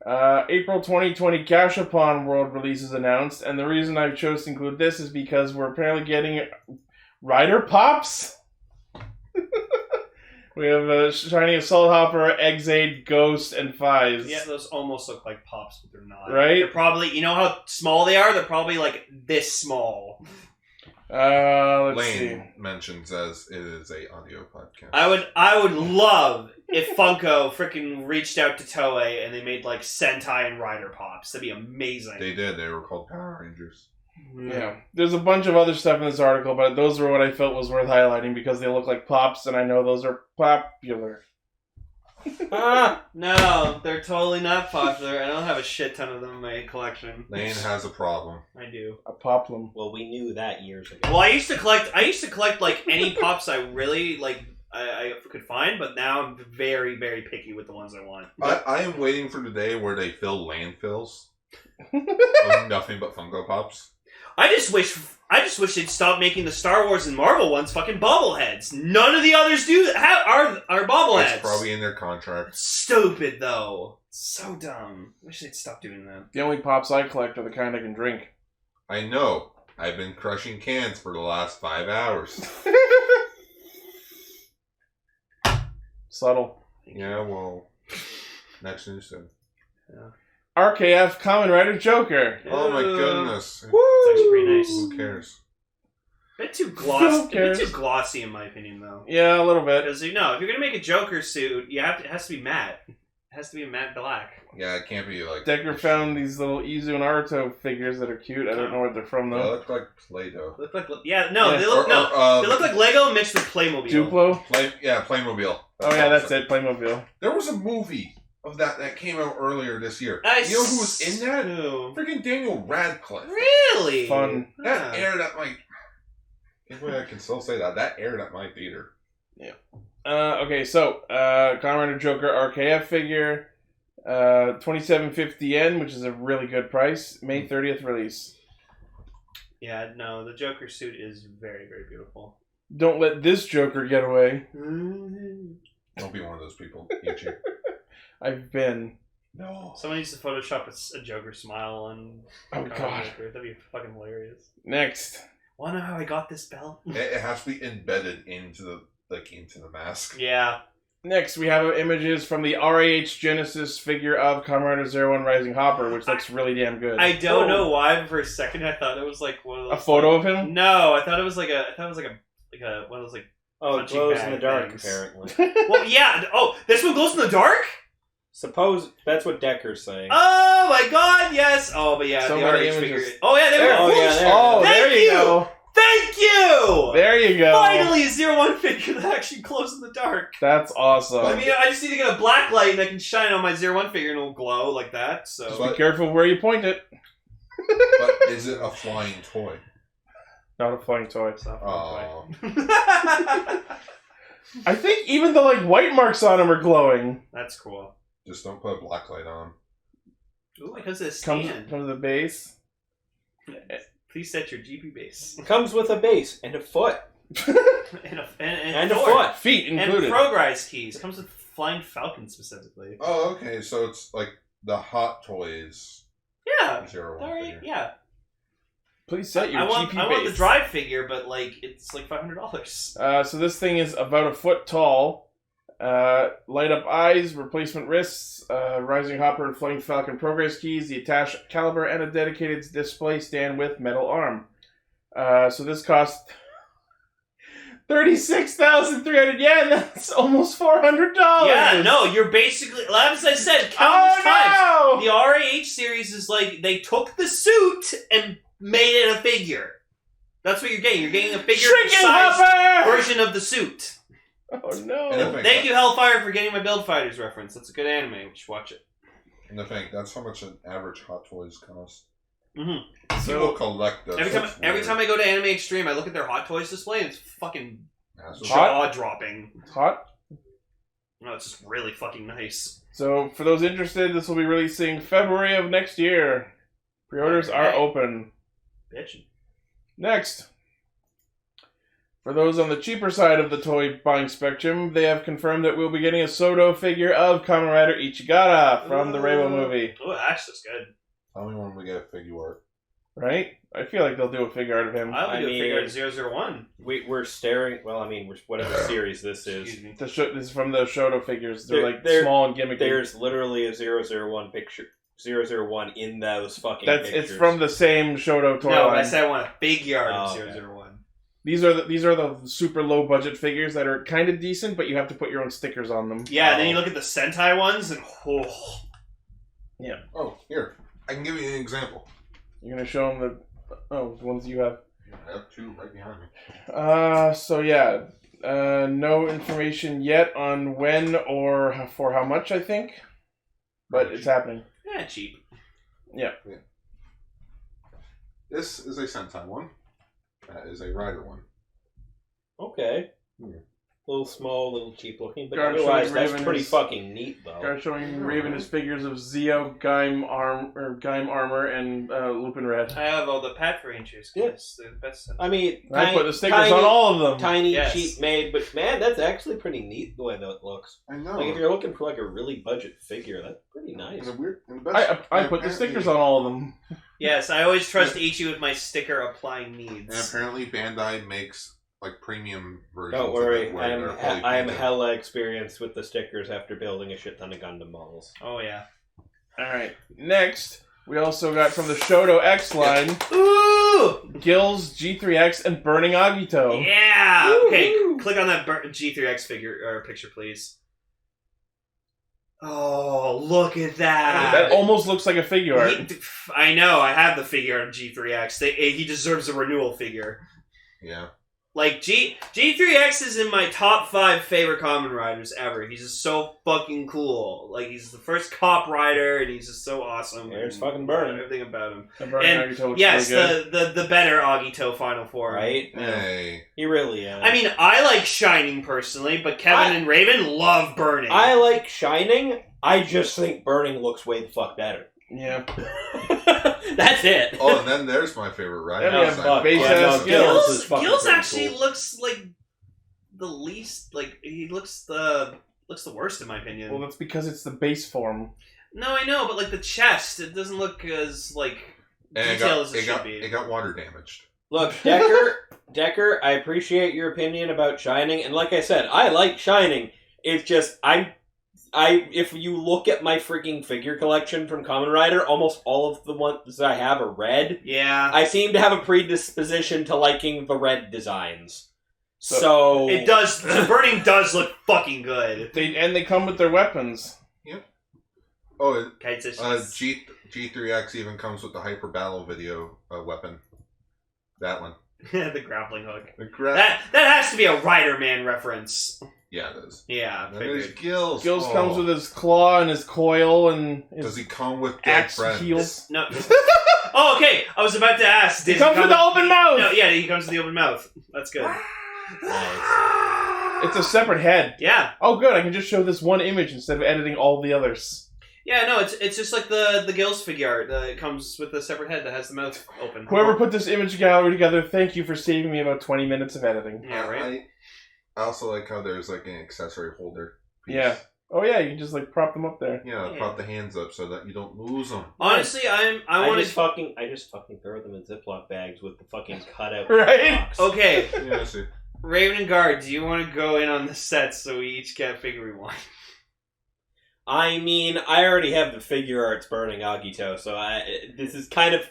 April 2020 Gashapon World release is announced, and the reason I chose to include this is because we're apparently getting Rider Pops. We have a Shiny Assault Hopper, X8, Ghost, and Phi's. Yeah, those almost look like Pops, but they're not. Right? They're probably, you know how small they are? They're probably like this small. Let's Lane see. mentions as it is a audio podcast. I would love if Funko freaking reached out to Toei and they made like Sentai and Rider Pops. That'd be amazing. They did. They were called Power Rangers. Yeah. There's a bunch of other stuff in this article, but those were what I felt was worth highlighting because they look like pops, and I know those are popular. No, they're totally not popular. I don't have a shit ton of them in my collection. Lane has a problem. I do. A poplum. Well, we knew that years ago. Well, I used to collect like any pops I really like. I could find, but now I'm very, very picky with the ones I want. I am waiting for the day where they fill landfills of nothing but Funko Pops. I just wish they'd stop making the Star Wars and Marvel ones fucking bobbleheads. None of the others are bobbleheads. It's probably in their contract. Stupid though. So dumb. Wish they'd stop doing that. The only pops I collect are the kind I can drink. I know. I've been crushing cans for the last 5 hours. Subtle. Yeah, well, next news soon. Yeah. RKF Kamen Rider Joker. Oh my goodness. Woo! It's actually pretty nice. Who cares? Bit too Who cares? too glossy in my opinion though. Yeah, a little bit. Because if you're gonna make a Joker suit, it has to be matte. It has to be matte black. Yeah, it can't be like... Decker found these little Izu and Naruto figures that are cute. I don't know where they're from They though. look like Play-Doh. They look like they look like Lego mixed with Playmobil. Duplo? Playmobil. Oh yeah, that's it. Playmobil. There was a movie of that came out earlier this year. You know who was in that? Freaking Daniel Radcliffe. Really? Fun. That aired at my... I can still say that. That aired at my theater. Yeah. Okay, so Kamen Rider Joker RKF figure, 2750 yen, which is a really good price. May 30th release. Yeah, no, the Joker suit is very, very beautiful. Don't let this Joker get away. Don't be one of those people. Ichi. I've been. No. Someone needs to Photoshop a Joker smile on. Oh god, Joker. That'd be fucking hilarious. next. Wanna know how I got this belt? It has to be embedded into the mask. Yeah. Next, we have images from the RAH Genesis figure of Kamen Rider Zero One Rising Hopper, which looks really damn good. I don't know why, but for a second I thought it was like one of those. A photo of him? No, I thought it was like one of those like. Oh, it punching glows bag in the dark, things. apparently. Well, yeah. Oh, this one glows in the dark. Suppose that's what Decker's saying. Oh my god, yes. Oh, but yeah, So the many RH images. figure. Oh yeah, there we go. Oh, yeah, there. Oh, Thank there you go. Thank you. There you go. Finally, a 01 figure that actually glows in the dark. That's awesome. I mean, I just need to get a black light and I can shine on my 01 figure and it'll glow like that. So Just be careful where you point it. But is it a flying toy? Not a flying toy. It's not Oh. I think even the white marks on him are glowing. That's cool. Just don't put a black light on. Ooh, because of the Comes stand. to the base. Please set your GP base. Comes with a base and a foot. and And a door. foot. Feet And included. progrise keys. Comes with Flying Falcon specifically. Oh, okay. So it's like the Hot Toys Yeah. 01 Alright, figure. yeah. Please set your I want GP base. the drive figure, but it's like $500. So this thing is about a foot tall. Light up eyes, replacement wrists, rising hopper and flying falcon progress keys, the attached caliber, and a dedicated display stand with metal arm. So this cost 36,300 yen. That's almost $400. Yeah, no, you're basically, as I said countless times, Oh the RAH series is like they took the suit and made it a figure. That's what you're getting. You're getting a no! figure Shrinking size hopper! version of the suit. Oh no! And if Thank you, Hellfire, for getting my Build Fighters reference. That's a good anime. You should watch it. And I think that's how much an average Hot Toys cost. Mm-hmm. People collect those. Every time I go to Anime Extreme, I look at their Hot Toys display and it's fucking Massive. Hot? jaw-dropping. It's hot. No, it's just really fucking nice. So for those interested, this will be releasing February of next year. Pre-orders are Okay. open. Bitchin'. Next. For those on the cheaper side of the toy buying spectrum, they have confirmed that we'll be getting a Soto figure of Kamen Rider Ichigata from the Reiwa movie. Oh, that's just good. Tell me when we get a figure art. Right? I feel like they'll do a figure art of him. I would do a figure mean- at 001. We're staring. Well, I mean, whatever series this is. Excuse me. This is from the Shoto figures. They're They're- small and gimmicky. There's literally a 001 picture. 001 in those fucking It's pictures. from the same Shoto toy No, line. I said I want a figure art of Oh, okay. 001. These are the super low budget figures that are kind of decent, but you have to put your own stickers on them. Yeah, and then you look at the Sentai ones, and yeah. Oh, here, I can give you an example. You're gonna show them the ones you have. I have two right behind me. So yeah, no information yet on when or for how much, I think, but it's happening. yeah, cheap. Yeah. This is a Sentai one. That is a Rider one. Okay. Yeah. A little small, a little cheap looking, but Guard otherwise showing that's Raven pretty is- fucking neat, though. Guard showing Raven his figures of Zeo, Gaim armor, and Lupin Red. I have all the Pat Rangers. Yeah. They're the best. I mean, I put the stickers on all of them. Tiny, Yes. cheap made, but man, that's actually pretty neat the way that it looks. I know. Like if you're looking for like a really budget figure, that's pretty nice. And the weird, and the best, I put the stickers on all of them. Yes, I always trust Ichi with my sticker applying needs. And apparently Bandai makes like premium versions. Don't worry, of it where they're fully I am painted. hella experienced with the stickers after building a shit ton of Gundam models. Oh yeah. Alright, next, we also got from the Shoto X line, Ooh! Gills, G3X, and Burning Agito. Yeah. Woo-hoo! Okay, click on that G3X figure or picture, please. Oh, look at that! That almost looks like a figure art. I know. I have the figure of G3X. He deserves a renewal figure. Yeah. Like G3X is in my top 5 favorite Kamen Riders ever. He's just so fucking cool. Like he's the first cop rider, and he's just so awesome. There's and fucking Burn. everything about him. And Burning And Agito looks yes, really good. the better Agito final form. Right? Hey. He really is. I mean, I like Shining personally, but Kevin and Raven love Burning. I like Shining. I just think Burning looks way the fuck better. Yeah. That's it. Oh, and then there's my favorite Rider. Yeah, design. fuck. base Yeah, ass no, Gills. is fucking Gills pretty actually cool. looks like the least, like he looks the worst in my opinion. Well, that's because it's the base form. No, I know, but like the chest, it doesn't look as like And detailed as it it should got, be. it got water damaged. Look, Decker, I appreciate your opinion about Shining, and like I said, I like Shining. It's just if you look at my freaking figure collection from Kamen Rider, almost all of the ones I have are red. Yeah, I seem to have a predisposition to liking the red designs. So it does. The Burning does look fucking good. They come with their weapons. Oh, G3X, G3X even comes with the Hyper Battle video weapon. That one. the grappling hook. The That has to be a Rider Man reference. Yeah, it is. Yeah, And there's figured. Gills. Gills Oh. comes with his claw and his coil and Does his he come with dead axe friends? heels. No. Oh, okay. I was about to ask. He comes with the open mouth! No, yeah, he comes with the open mouth. That's good. It's a separate head. Yeah. Oh, good. I can just show this one image instead of editing all the others. Yeah, no, it's just like the Gills figure art. It comes with a separate head that has the mouth open. Whoever put this image gallery together, thank you for saving me about 20 minutes of editing. Yeah, right? I also like how there's like an accessory holder piece. Yeah. Oh, yeah, you can just, like, prop them up there. Yeah, Yeah. prop the hands up so that you don't lose them. Honestly, I I want just to... fucking throw them in Ziploc bags with the fucking cutout Right? box. Okay, Yeah, I see. Raven and Guard, do you want to go in on the sets so we each get a figure we want? I mean, I already have the figure arts Burning Agito, so this is kind of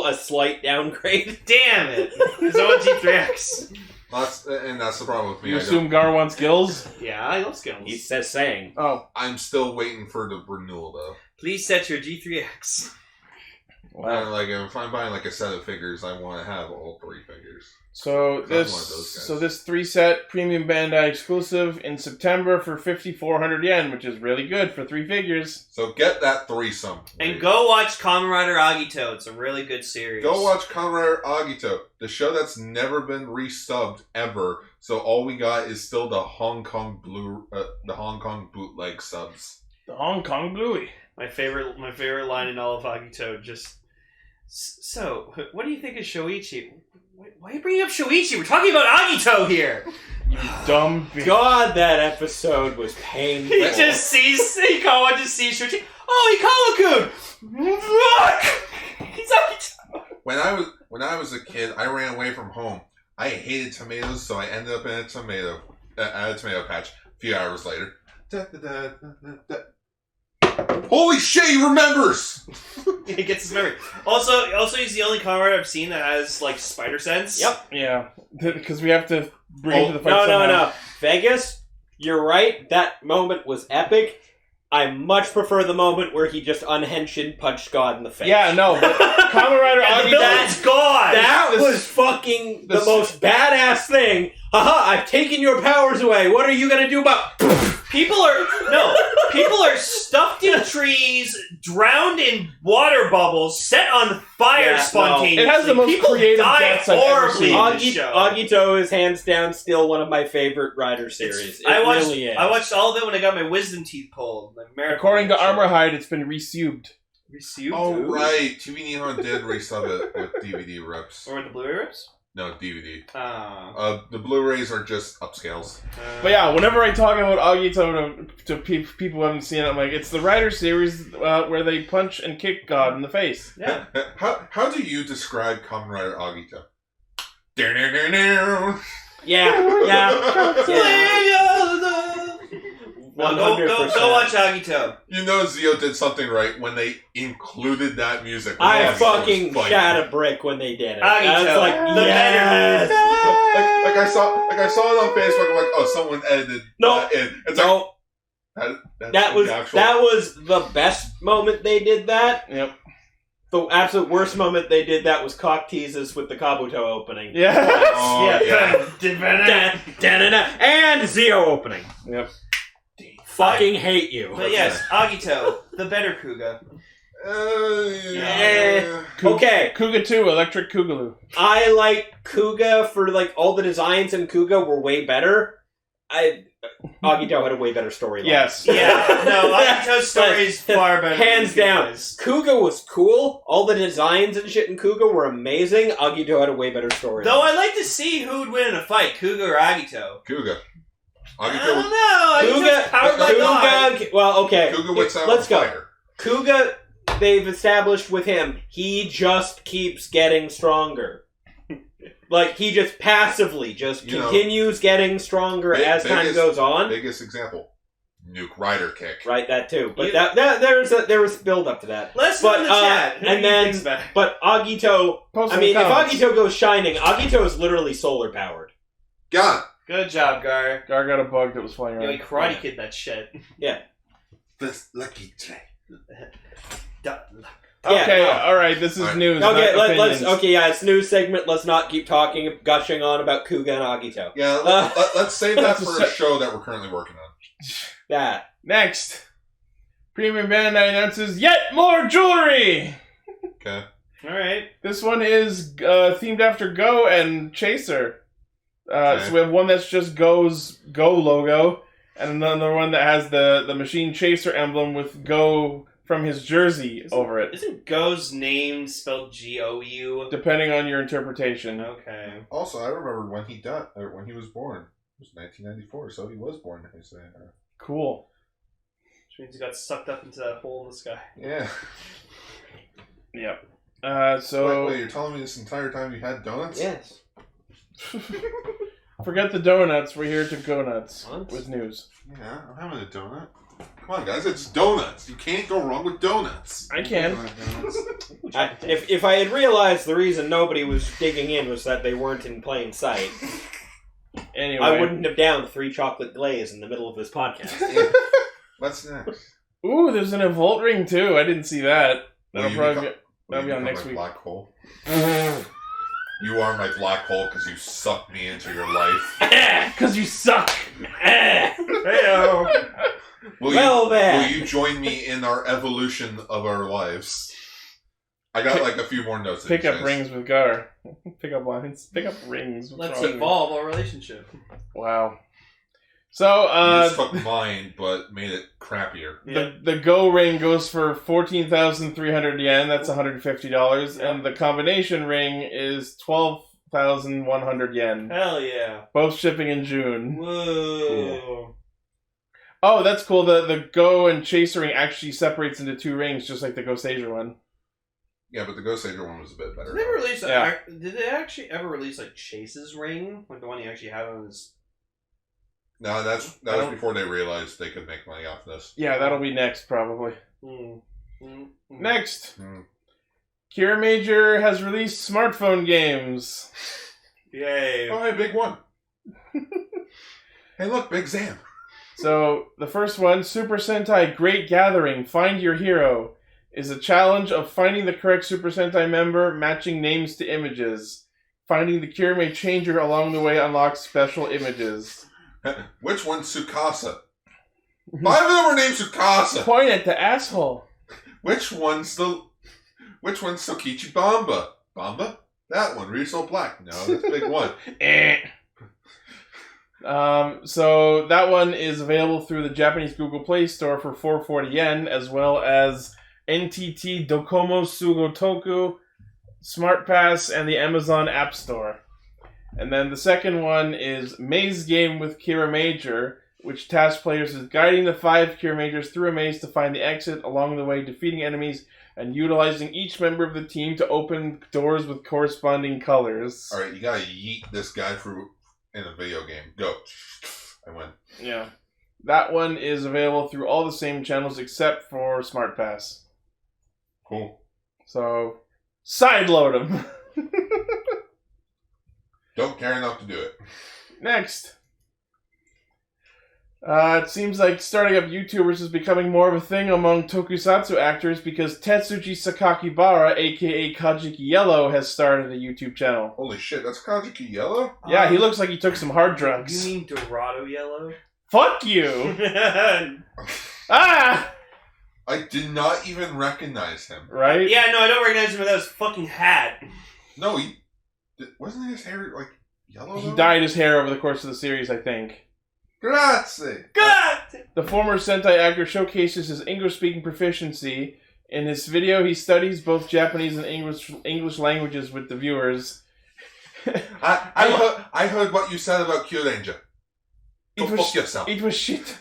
a slight downgrade. Damn it! Because I want G3X. That's the problem with me. You assume Gar wants Gills? Yeah, I love skills. He says saying. Oh. I'm still waiting for the renewal though. Please set your G3X. Wow. Like if I'm buying like a set of figures, I want to have all 3 figures. So I'm one of those this, guys. this 3-set premium Bandai exclusive in September for 5,400 yen, which is really good for 3 figures. So get that threesome. And go watch Kamen Rider Agito. It's a really good series. Go watch Kamen Rider Agito, the show that's never been resubbed ever. So all we got is still the Hong Kong bootleg subs. The Hong Kong Bluey. My favorite line in all of Agito. Just so, what do you think of Shoichi? Why are you bringing up Shoichi? We're talking about Agito here. You dumb bitch. God, that episode was painful. He just sees Shoichi. Oh, Ikawakun! Look! He's Agito! When I was a kid, I ran away from home. I hated tomatoes, so I ended up in a tomato patch. A few hours later. Holy shit, he remembers! He gets his memory. Also, he's the only Kamen Rider I've seen that has like spider sense. Yep. Yeah, because we have to bring him to the fight. No. Vegas, you're right. That moment was epic. I much prefer the moment where he just unhenshin punched God in the face. Yeah, no, but Kamen Rider And the villain's gone! That was fucking the most badass thing. Haha, I've taken your powers away. What are you gonna do about... People are stuffed in trees, drowned in water bubbles, set on fire spontaneously. It has the most People creative die deaths I've ever horribly seen. in this show. Agito is hands down still one of my favorite Rider series. I watched all of it when I got my wisdom teeth pulled. According to Armor Hide, it's been resubbed. Resubbed? Oh, right. TV Nihon did resub it with DVD rips. Or with the Blu-ray rips? No, DVD. Oh. The Blu-rays are just upscales. But yeah, whenever I talk about Agito to people who haven't seen it, I'm like, it's the Rider series where they punch and kick God in the face. Yeah. How do you describe Kamen Rider Agito? Yeah. 100%. Go watch Agito. You know Zio did something right when they included that music. I fucking shot a brick when they did it. Agito. I was like, The yes! Like I saw it on Facebook. I'm like, oh, someone edited that in. It's that was the best moment they did that. Yep. The absolute worst moment they did that was cock teases with the Kabuto opening. Yeah. Oh, Da-da-da. And Zio opening. Yep. Fucking hate you. But yes, Agito, the better Kuga. Okay. Kuga 2, Electric Kugaloo. I like Kuga for like all the designs in Kuga were way better. Agito had a way better storyline. Yes. Yeah. No, Agito's story is far better. Hands down. Kuga was cool. All the designs and shit in Kuga were amazing. Agito had a way better story. Though I'd like to see who would win in a fight, Kuga or Agito. Kuga. I don't know. Kuga, powered by God. well, okay. Kuga would sound Let's go. fire. Kuga, they've established with him, he just keeps getting stronger. Like, he just passively continues getting stronger as time goes on. Biggest example, Nuke Rider Kick. Right, that too. But there was build up to that. Let's know in the chat. And then, but Agito, if Agito goes shining, Agito is literally solar powered. Got it. Good job, Gar. Gar got a bug that was flying around. He Karate Kid that shit. Yeah. This lucky tray. Okay, alright, this is news. Okay, it's news segment. Let's not keep gushing on about Kuga and Agito. Yeah, let's save that for a show that we're currently working on. That. Next. Premium Bandai announces yet more jewelry! Okay. Alright. This one is themed after Go and Chaser. So we have one that's just Go's Go logo, and another one that has the Machine Chaser emblem with Go from his jersey over it. Isn't Go's name spelled G-O-U? Depending on your interpretation. Okay. Also, I remember when he died, or when he was born. It was 1994, so he was born. Cool. Which means he got sucked up into that hole in the sky. Yeah. Yep. Wait, you're telling me this entire time you had donuts? Yes. Forget the donuts. We're here to go nuts with news. Yeah, I'm having a donut. Come on, guys, it's donuts. You can't go wrong with donuts. I can. If I had realized the reason nobody was digging in was that they weren't in plain sight, anyway, I wouldn't have downed 3 chocolate glaze in the middle of this podcast. What's next? Ooh, there's an Evolt ring too. I didn't see that. That'll be on next week. Black hole. You are my black hole because you sucked me into your life. Because you suck. Hey-o. Will Then. you join me in our evolution of our lives? I got like a few more notes. Pick up rings with Gar. Pick up lines. Pick up rings. Let's evolve our relationship. Wow. So, you just fucked mine, but made it crappier. The Go ring goes for 14,300 yen. That's $150. And the combination ring is 12,100 yen. Hell yeah. Both shipping in June. Whoa. Cool. Oh, that's cool. The Go and Chaser ring actually separates into 2 rings, just like the Go Sager one. Yeah, but the Go Sager one was a bit better. Did they actually ever release like Chase's ring? Like the one you actually have on his... No, that was before they realized they could make money off this. Yeah, that'll be next, probably. Next! KiramaStoner has released smartphone games. Yay. Oh, hey, big one. Hey, look, Big Zam. So, the first one, Super Sentai Great Gathering, Find Your Hero, is a challenge of finding the correct Super Sentai member, matching names to images. Finding the Kirame Changer along the way unlocks special images. Which one's Tsukasa? 5 of them are named Tsukasa. Point at the asshole. Which one's Sokichi Bamba? Bamba? That one, Riso Black. No, that's big one. So that one is available through the Japanese Google Play Store for 440 yen, as well as NTT Docomo Sugotoku, Smart Pass, and the Amazon App Store. And then the second one is Maze Game with KiramaStoner, which tasks players with guiding the 5 KiramaStoners through a maze to find the exit, along the way defeating enemies and utilizing each member of the team to open doors with corresponding colors. Alright, you gotta yeet this guy through in a video game. Go. I win. Yeah. That one is available through all the same channels except for Smart Pass. Cool. So, sideload them. Don't care enough to do it. Next. It seems like starting up YouTubers is becoming more of a thing among tokusatsu actors because Tetsuji Sakakibara, aka Kajiki Yellow, has started a YouTube channel. Holy shit, that's Kajiki Yellow? Yeah, he looks like he took some hard drugs. You mean Dorado Yellow? Fuck you! Ah! I did not even recognize him. Right? Yeah, no, I don't recognize him without his fucking hat. No, wasn't his hair, like, yellow? He though? dyed his hair over the course of the series, I think. Grazie! God! The former Sentai actor showcases his English-speaking proficiency. In his video, he studies both Japanese and English languages with the viewers. I heard what you said about Kyuranger. Go fuck yourself. It was shit.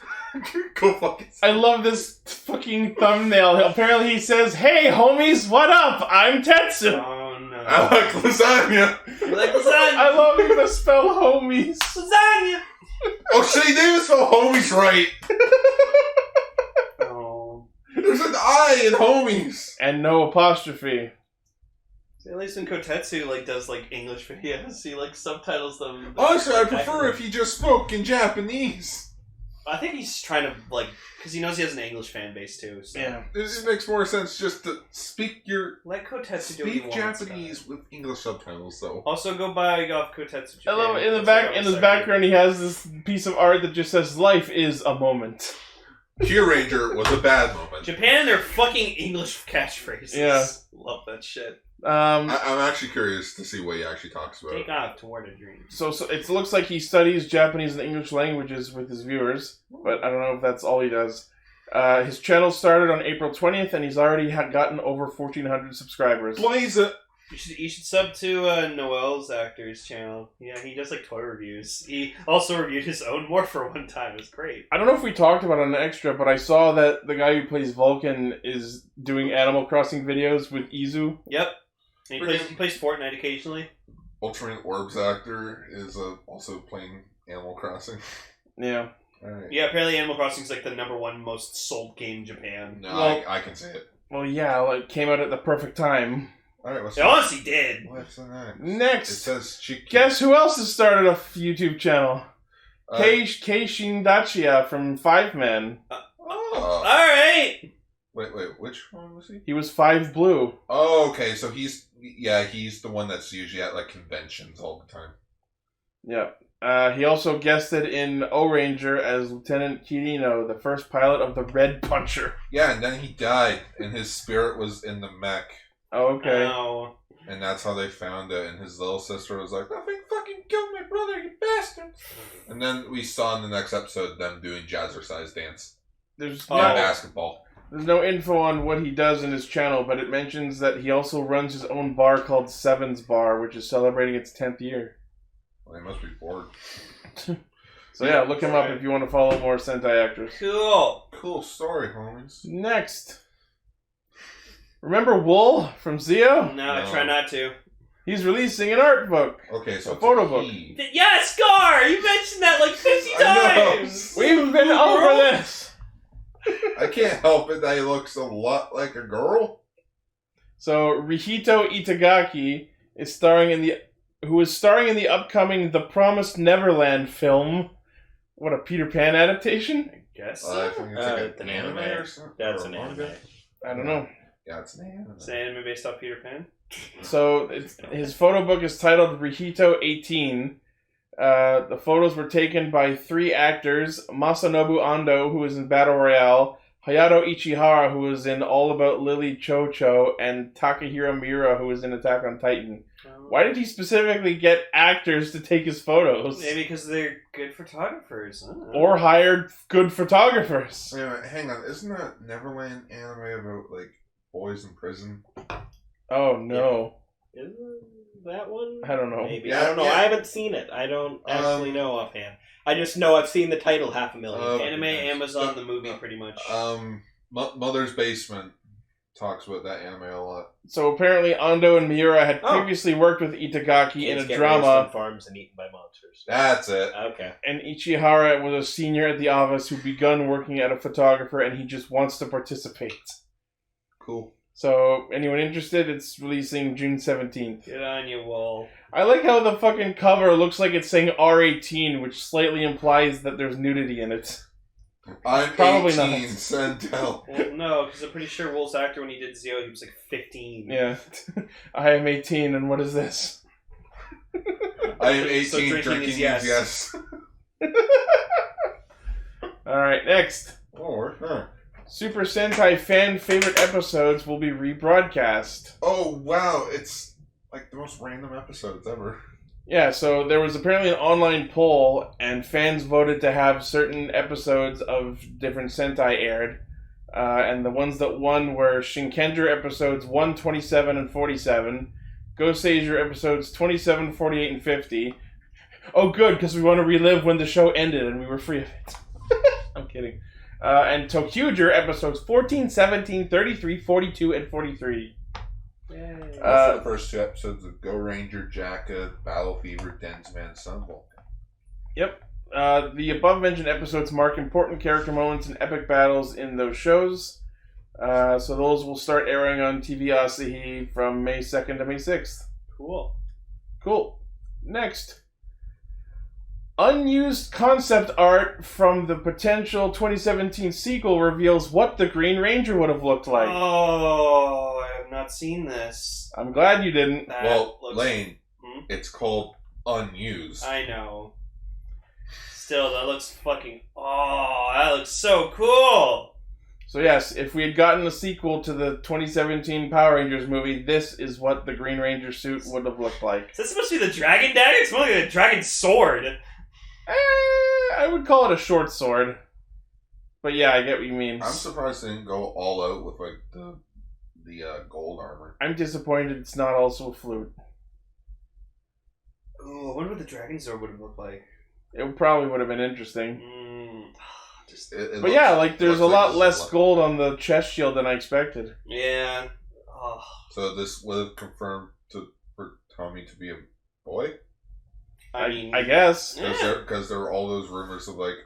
Go fuck yourself. I love this fucking thumbnail. Apparently he says, "Hey homies, what up? I'm Tetsu." Oh no. I like lasagna. You like lasagna? I love you to spell homies. Lasagna! Oh shit, he didn't even spell homies right. Oh. There's an I in homies. And no apostrophe. See, at least when Kotetsu does English videos, he subtitles them. Honestly, I prefer if he just spoke in Japanese. I think he's trying to because he knows he has an English fan base too. So. Yeah. It makes more sense just to Let Kotetsu do what he speak wants. Japanese with English subtitles, though. Also, go buy off Kotetsu Japan. Hello, in the That's in his background he has this piece of art that just says "Life is a moment." Kyuranger was a bad moment. Japan and their fucking English catchphrases. Yeah. Love that shit. I'm actually curious to see what he actually talks about. Take off toward a dream. So it looks like he studies Japanese and English languages with his viewers, but I don't know if that's all he does. His channel started on April 20th, and he's already gotten over 1,400 subscribers. Blaze it! You should sub to Noel's actor's channel. Yeah, he does toy reviews. He also reviewed his own Morpher one time. It was great. I don't know if we talked about it on Extra, but I saw that the guy who plays Vulcan is doing Animal Crossing videos with Izu. Yep. And he plays Fortnite occasionally. Ultraman Orbs actor is also playing Animal Crossing. Yeah. Alright. Yeah, apparently Animal Crossing is the #1 most sold game in Japan. No, Well, I can say it. Well, yeah, it came out at the perfect time. Alright, what's It honestly did. What's the next? Next. It says Chiki. Guess who else has started a YouTube channel? Uh, Keishin Dachia from 5 Men. Alright! Wait, which one was he? He was 5 Blue. Oh, okay, so he's the one that's usually at conventions all the time. Yeah. He also guested in O-Ranger as Lieutenant Kirino, the first pilot of the Red Puncher. Yeah, and then he died, and his spirit was in the mech. Oh, okay. Oh. And that's how they found it, and his little sister was like, "Nothing fucking killed my brother, you bastard!" And then we saw in the next episode them doing jazzercise dance. There's And basketball. There's no info on what he does in his channel, but it mentions that he also runs his own bar called Seven's Bar, which is celebrating its 10th year. Well, they must be bored. So yeah, look him up if you want to follow more Sentai actors. Cool. Cool story, homies. Next. Remember Wool from Zio? No, I try not to. He's releasing an art book. Okay, so a photo book. Yes, Scar! You mentioned that 50 times! We've been over this! I can't help it that he looks a lot like a girl. So Rihito Itagaki is starring in the upcoming The Promised Neverland film. What, a Peter Pan adaptation? I guess. I think it's like an an anime or something. That's or an a manga. anime. I don't know. Yeah, it's an anime. It's an anime based off Peter Pan. So his photo book is titled Rihito 18. The photos were taken by 3 actors: Masanobu Ando, who was in Battle Royale, Hayato Ichihara, who was in All About Lily Cho, and Takahiro Miura, who was in Attack on Titan. Why did he specifically get actors to take his photos? Maybe because they're good photographers. Or hired good photographers. Wait a minute, hang on. Isn't that Neverland anime about, like, boys in prison? Oh, no. Is that one? I don't know. Maybe. Yeah, I don't know. yeah. I haven't seen it. I don't actually know offhand. I just know I've seen the title 500,000 Anime, times. Amazon, the movie, pretty much. Mother's Basement talks about that anime a lot. So apparently Ando and Miura had previously worked with Itagaki in Kids a get drama. raised on farms and eaten by monsters. That's it. Okay. And Ichihara was a senior at the office who begun working as a photographer, and he just wants to participate. Cool. So, anyone interested? It's releasing June 17th. Get on your wall. I like how the fucking cover looks like it's saying R18, which slightly implies that there's nudity in it. I'm Probably 18, not. Sentel. Well, no, because I'm pretty sure Wolf's actor, when he did Zio, he was like 15. Yeah. I am 18, and what is this? I am 18, So drinking drinking is is yes. yes. Alright, next. Oh, sure. Super Sentai fan favorite episodes will be rebroadcast. Oh, wow. It's like the most random episodes ever. Yeah, so there was apparently an online poll, and fans voted to have certain episodes of different Sentai aired. And the ones that won were Shinkenger episodes 1, 27, and 47, Goseiger episodes 27, 48, and 50. Oh, good, because we want to relive when the show ended and we were free of it. I'm kidding. And Tokuger episodes 14, 17, 33, 42, and 43. Also, the first 2 episodes of Go Ranger, Jacka, Battle Fever, Densman, Sunvulcan. Yep. The above-mentioned episodes mark important character moments and epic battles in those shows. So those will start airing on TV Asahi from May 2nd to May 6th. Cool. Next. Unused concept art from the potential 2017 sequel reveals what the Green Ranger would have looked like. Oh, I have not seen this. I'm glad you didn't. Well, Lane, it's called Unused. I know. Still, that looks fucking... Oh, that looks so cool! So yes, if we had gotten a sequel to the 2017 Power Rangers movie, this is what the Green Ranger suit would have looked like. Is that supposed to be the dragon dagger? It's more like a dragon sword. I would call it a short sword. But yeah, I get what you mean. I'm surprised they didn't go all out with like the gold armor. I'm disappointed it's not also a flute. Ooh, I wonder what the dragon sword would have looked like. It probably would have been interesting. But yeah, like there's a lot less gold on the chest shield than I expected. Yeah. Oh. So this would have confirmed for Tommy to be a boy? I guess. Because there were all those rumors of like,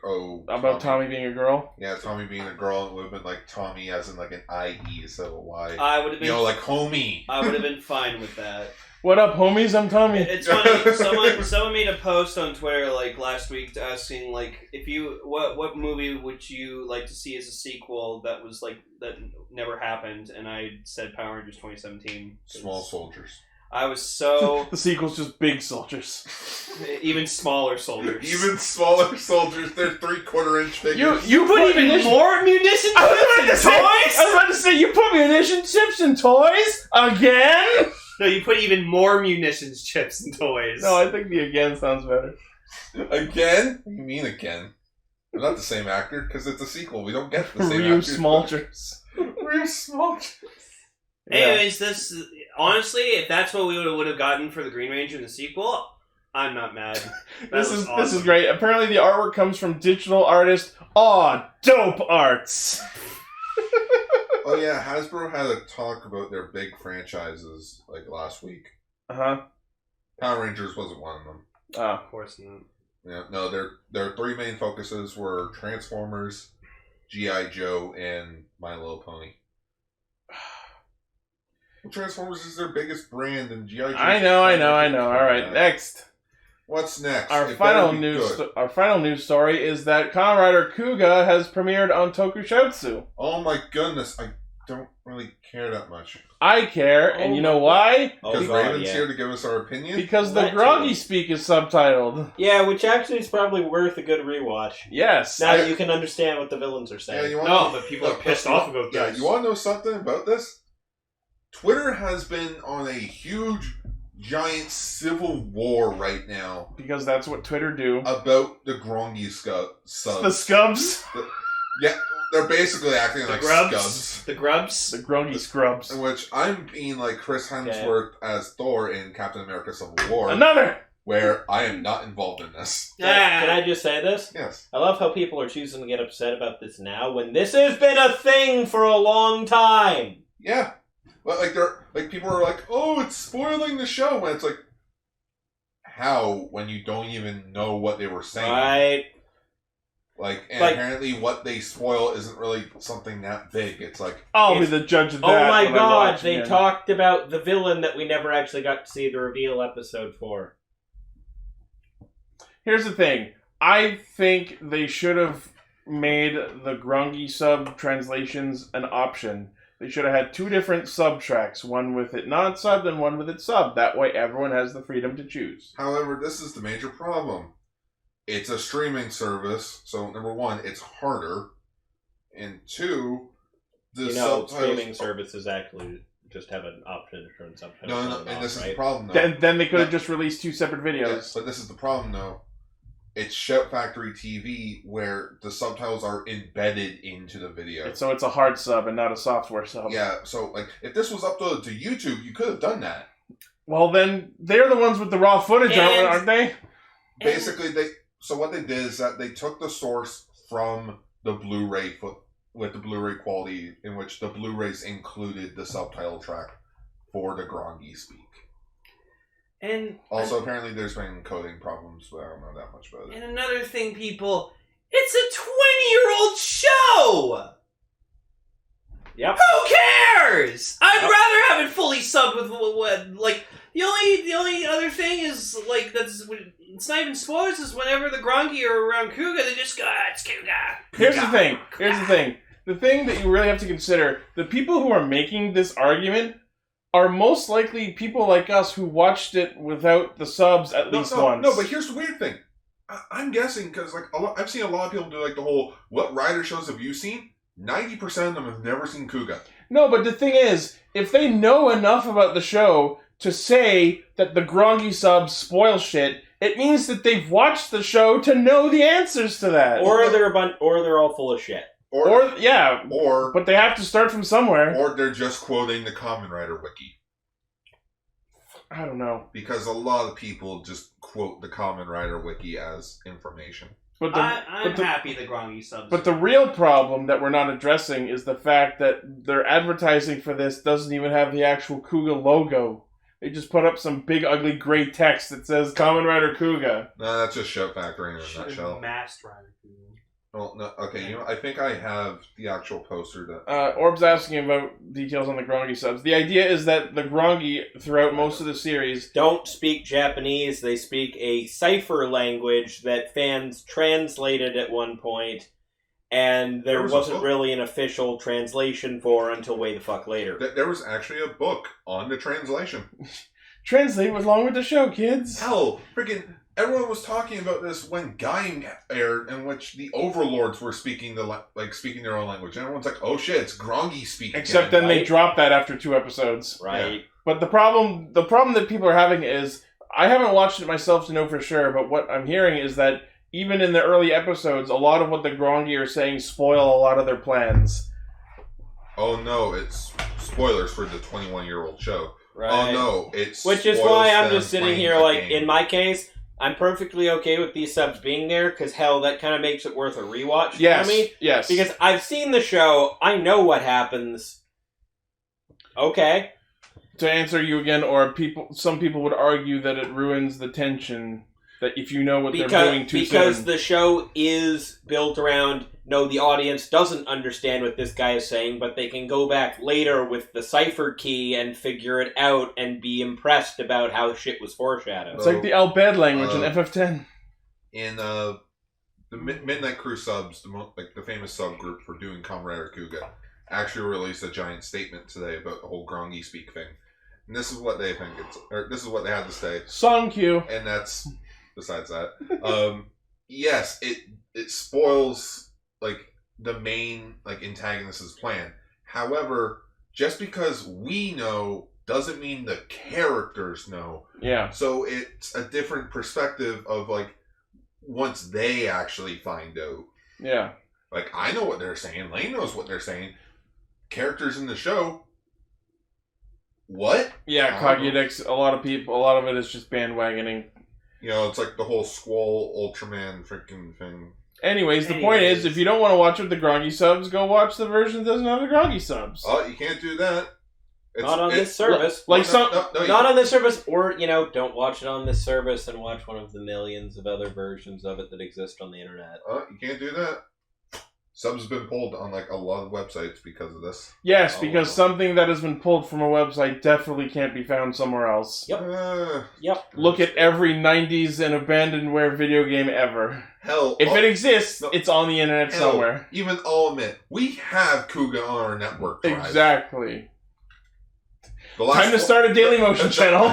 about Tommy being a girl? Yeah, Tommy being a girl, and it would have been like Tommy as in like an IE instead of a Y. I would have been... like homie. I would have been fine with that. What up, homies? I'm Tommy. It's funny. Someone made a post on Twitter like last week asking like if you what movie would you like to see as a sequel that was like that never happened, and I said Power Rangers 2017. Small soldiers. I was so the sequel's just big soldiers. Even smaller soldiers. Even smaller soldiers. They're 3/4-inch figures. You put even more munitions in toys. I was about to say you put munition chips in toys again. No, you put even more munitions chips in toys. No, I think the again sounds better. Again? What do you mean again? They're not the same actor because it's a sequel. We don't get the same Ryu actor. Smolchers. Ryu Smolchers. Anyways, this honestly, if that's what we would have gotten for the Green Ranger in the sequel, I'm not mad. This is great. Apparently, the artwork comes from digital artist Dope Arts. Oh yeah, Hasbro had a talk about their big franchises like last week. Power Rangers wasn't one of them. Of course not. Yeah, no, their 3 main focuses were Transformers, G.I. Joe, and My Little Pony. Transformers is their biggest brand, and G.I. Joe. I know. All right, next. What's next? Our final news story is that Kamen Rider Kuga has premiered on tokusatsu. Oh my goodness, I don't really care that much. I care, and you know why? Because Raven's here to give us our opinion? Because the Groggy Speak is subtitled. Yeah, which actually is probably worth a good rewatch. Yes. Now you can understand what the villains are saying. Yeah, but people are pissed off about this. Yeah, you want to know something about this? Twitter has been on a huge, giant civil war right now. Because that's what Twitter do. About the Grongi subs. The Scubs? Yeah, they're basically acting like Scubs. The Grubs? The Grongi Scrubs. In which I'm being like Chris Hemsworth as Thor in Captain America Civil War. Another! Where I am not involved in this. Can I just say this? Yes. I love how people are choosing to get upset about this now when this has been a thing for a long time. Yeah. But people are like, oh, it's spoiling the show. When it's like, how? When you don't even know what they were saying. Right. Apparently what they spoil isn't really something that big. It's like... I'll be the judge of that. Oh my god, they talked about the villain that we never actually got to see the reveal episode for. Here's the thing. I think they should have made the Grongi sub translations an option. They should have had 2 different sub tracks, one with it not subbed and one with it subbed. That way everyone has the freedom to choose. However, this is the major problem. It's a streaming service, so number 1, it's harder. And 2, the subtitles... streaming services actually just have an option to turn subtitles No, and this is the problem, though. Then they could have just released 2 separate videos. Yes, but this is the problem, though. It's Shout Factory TV where the subtitles are embedded into the video. So it's a hard sub and not a software sub. Yeah, so if this was uploaded to YouTube, you could have done that. Well, then they're the ones with the raw footage, aren't they? Basically, what they did is that they took the source from the Blu-ray with the Blu-ray quality, in which the Blu-rays included the subtitle track for the Grongi Speak. And also, apparently, there's been coding problems, but I don't know that much about it. And another thing, people, it's a 20-year-old show. Yep. Who cares? I'd rather have it fully subbed with the only other thing is it's not even spoilers. Is whenever the Grongi are around Kuga, they just go, it's Kuga. Here's the thing. The thing that you really have to consider: the people who are making this argument are most likely people like us who watched it without the subs at least once. No, but here's the weird thing. I'm guessing, because I've seen a lot of people do the whole, what Rider shows have you seen? 90% of them have never seen Kuga. No, but the thing is, if they know enough about the show to say that the Grongi subs spoil shit, it means that they've watched the show to know the answers to that. Or they're all full of shit. But they have to start from somewhere. Or they're just quoting the Kamen Rider wiki. I don't know. Because a lot of people just quote the Kamen Rider wiki as information. But I'm happy the Grongi subs. But the real problem that we're not addressing is the fact that their advertising for this doesn't even have the actual Kuga logo. They just put up some big ugly gray text that says Kamen Rider Kuga. No, that's just Shout Factory in a nutshell. Masked Rider Kuga. Well, no, okay, I think I have the actual poster that... Orb's asking about details on the Grongi subs. The idea is that the Grongi, throughout most of the series... don't speak Japanese. They speak a cipher language that fans translated at one point, and there wasn't really an official translation for until way the fuck later. There was actually a book on the translation. Translate along with the show, kids! Hell, freaking... Everyone was talking about this when Gaim aired, in which the overlords were speaking speaking their own language. And everyone's like, "Oh shit, it's Grongi speak." Except then they dropped that after 2 episodes, right? Yeah. But the problem that people are having is, I haven't watched it myself to know for sure, but what I'm hearing is that even in the early episodes, a lot of what the Grongi are saying spoil a lot of their plans. Oh no, it's spoilers for the 21-year-old show. Right. Oh no, it's which is why I'm just sitting here in my case. I'm perfectly okay with these subs being there, because hell, that kind of makes it worth a rewatch for me. Yes. Because I've seen the show, I know what happens. Okay. To answer you again, or some people would argue that it ruins the tension. That if you know what they're doing too soon. Because the show is built around, no, the audience doesn't understand what this guy is saying, but they can go back later with the cipher key and figure it out and be impressed about how shit was foreshadowed. It's like the Al Bhed language in FF10. In the Midnight Crew subs, the famous subgroup for doing Kamen Rider Kuga, actually released a giant statement today about the whole Grongi speak thing. And this is what they think this is what they had to say. Song cue. And that's, besides that, yes, it spoils, like, the main, like, antagonist's plan. However, just because we know doesn't mean the characters know. Yeah. So it's a different perspective of, like, once they actually find out. Yeah. Like, I know what they're saying. Lane knows what they're saying. Characters in the show, what? Yeah, Kagedix, a lot of it is just bandwagoning. You know, it's like the whole Squall Ultraman freaking thing. Anyways, the point is, if you don't want to watch with the Groggy subs, go watch the version that doesn't have the Groggy subs. Oh, you can't do that. Not on this service. Not on this service, or, don't watch it on this service and watch one of the millions of other versions of it that exist on the internet. Oh, you can't do that. Subs have been pulled on, like, a lot of websites because of this. Yes, because something that has been pulled from a website definitely can't be found somewhere else. Yep. Look at every 90s and abandonware video game ever. Hell, if it exists, it's on the internet somewhere. Even I'll admit, we have Kuga on our network drive. Exactly. Time to start a Dailymotion channel.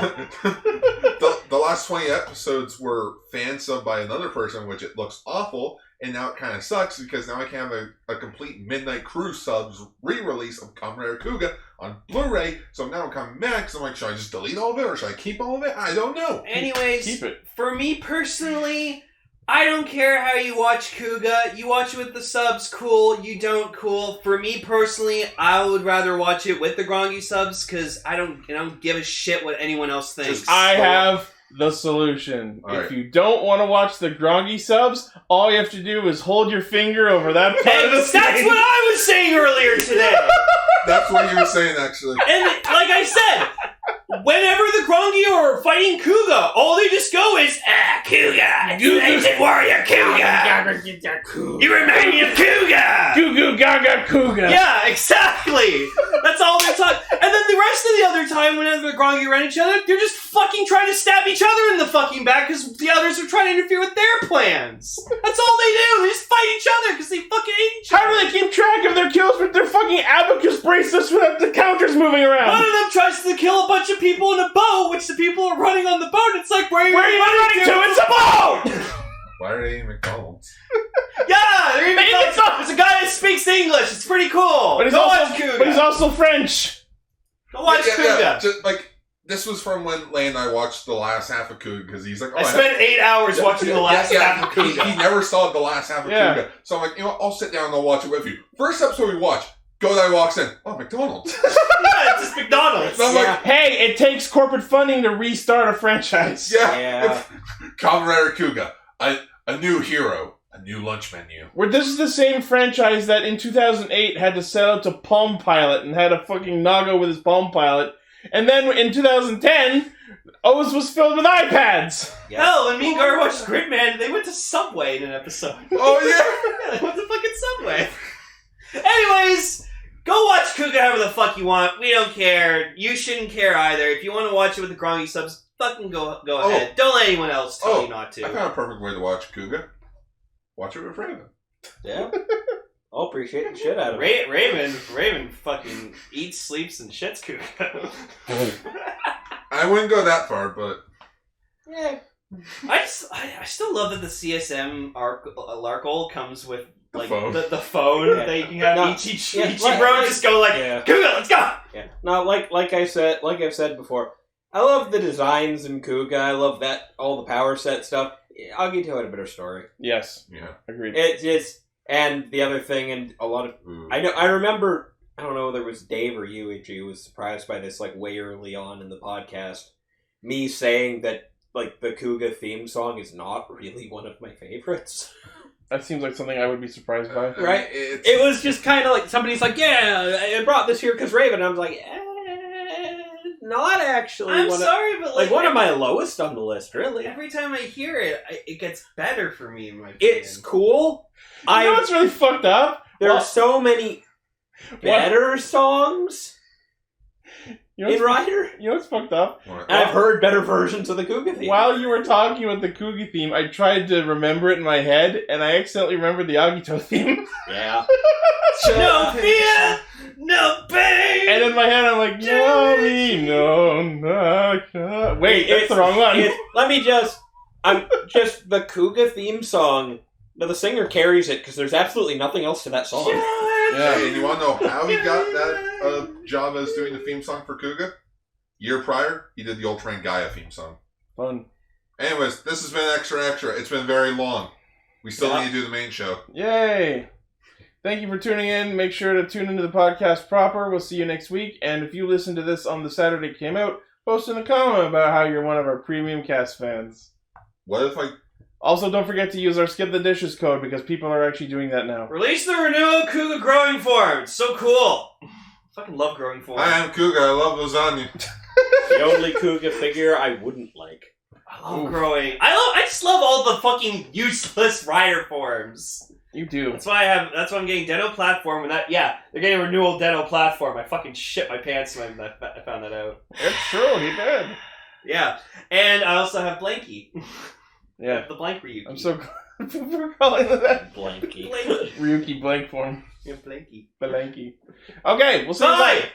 The last 20 episodes were fan subbed by another person, which it looks awful. And now it kind of sucks because now I can have a complete Midnight Crew subs re-release of Kamen Rider Kuga on Blu-ray. So now I'm coming back because I'm like, should I just delete all of it or should I keep all of it? I don't know. Anyways, keep it. For me personally, I don't care how you watch Kuga. You watch it with the subs, cool. You don't, cool. For me personally, I would rather watch it with the Grongi subs because I don't give a shit what anyone else thinks. I have the solution. If you don't want to watch the Groggy subs, all you have to do is hold your finger over that part of the screen. That's what I was saying earlier today. That's what you were saying, actually. And like I said, whenever the Grongi are fighting Kuga, all they just go is, Kuga! Ancient warrior Kuga! You remind me of Kuga! Goo goo gaga Kuga! Yeah, exactly! That's all they're talking. And then the rest of the other time, whenever the Grongi run each other, they're just fucking trying to stab each other in the fucking back because the others are trying to interfere with their plans. That's all they do. They just fight each other because they fucking hate each other. How do they keep track of their kills with their fucking abacus bracelets without the counters moving around? One of them tries to kill a bunch of people in a boat, which the people are running on the boat. It's like, where are you running to? It's a boat! Why are they eating McDonald's? Yeah, they're eating McDonald's. There's a guy that speaks English. It's pretty cool. But he's also French. Go watch Kuga. Yeah. Just, like, this was from when Lane and I watched the last half of Kuga because he's like, I spent 8 hours watching the last half of Kuga. He never saw the last half of Kuga. So I'm like, I'll sit down and I'll watch it with you. First episode we watch, Godai walks in. Oh, McDonald's. Yeah, it's just McDonald's. I'm like, hey, it takes corporate funding to restart a franchise. Yeah. Kamen Rider Kuga, a new hero, a new lunch menu. Where this is the same franchise that in 2008 had to sell out to Palm Pilot and had a fucking Nago with his Palm Pilot. And then in 2010, O's was filled with iPads. Yeah. Hell, when me and Gar watched Gridman, they went to Subway in an episode. Oh, yeah? Yeah, they went to fucking Subway. Anyways, go watch Kuga however the fuck you want. We don't care. You shouldn't care either. If you want to watch it with the Grongi subs, fucking go ahead. Don't let anyone else tell you not to. I found a perfect way to watch Kuga. Watch it with Raven. Yeah. I'll appreciate the shit out of it. Raven fucking eats, sleeps, and shits Kuga. I wouldn't go that far, but... Yeah. I still love that the CSM Larkle comes with like the phone Yeah. that you can have Ichibro just go like, Kuga, let's go! Yeah. No, like I've said before, I love the designs in Kuga. I love that all the power set stuff. I'll get to it a better story. Yes. Yeah. Agreed. It's and the other thing, and a lot of I remember. I don't know whether it was Dave or you, Ichi, who was surprised by this like way early on in the podcast. Me saying that like the Kuga theme song is not really one of my favorites. That seems like something I would be surprised by. Right? It was just kind of like somebody's like, yeah, I brought this here because Raven. And I was like, not actually. I'm sorry, but like one of my lowest on the list, really. Every time I hear it, it gets better for me. In my opinion. It's cool. You know what's really fucked up? There are so many better songs in Rider. You know what's fucked up? And I've heard better versions of the Kuga theme. While you were talking about the Kuga theme, I tried to remember it in my head, and I accidentally remembered the Agito theme. Yeah. No fear, no pain. And in my head, I'm like, no. Wait, that's the wrong one. Let me just. The Kuga theme song. No, the singer carries it because there's absolutely nothing else to that song. Yeah, and you want to know how he got that job as doing the theme song for Kuga? Year prior, he did the Ultraman Gaia theme song. Fun. Anyways, this has been extra. It's been very long. We still need to do the main show. Yay! Thank you for tuning in. Make sure to tune into the podcast proper. We'll see you next week. And if you listen to this on the Saturday it came out, post in a comment about how you're one of our premium cast fans. What if I... Also, don't forget to use our Skip the Dishes code because people are actually doing that now. Release the renewal Kuga growing form. It's so cool. I fucking love growing form. I am Kuga. I love lasagna. The only Kuga figure I wouldn't like. I love growing. I just love all the fucking useless rider forms. You do. That's why I'm getting Deno platform. They're getting a renewal Deno platform. I fucking shit my pants when I found that out. It's true. He did. Yeah, and I also have Blanky. Yeah, the Blank Ryuki. I'm so glad we're calling it that. Blanky. Ryuki blank form. Yeah, Blanky. Blanky. Okay, we'll see you Bye! later.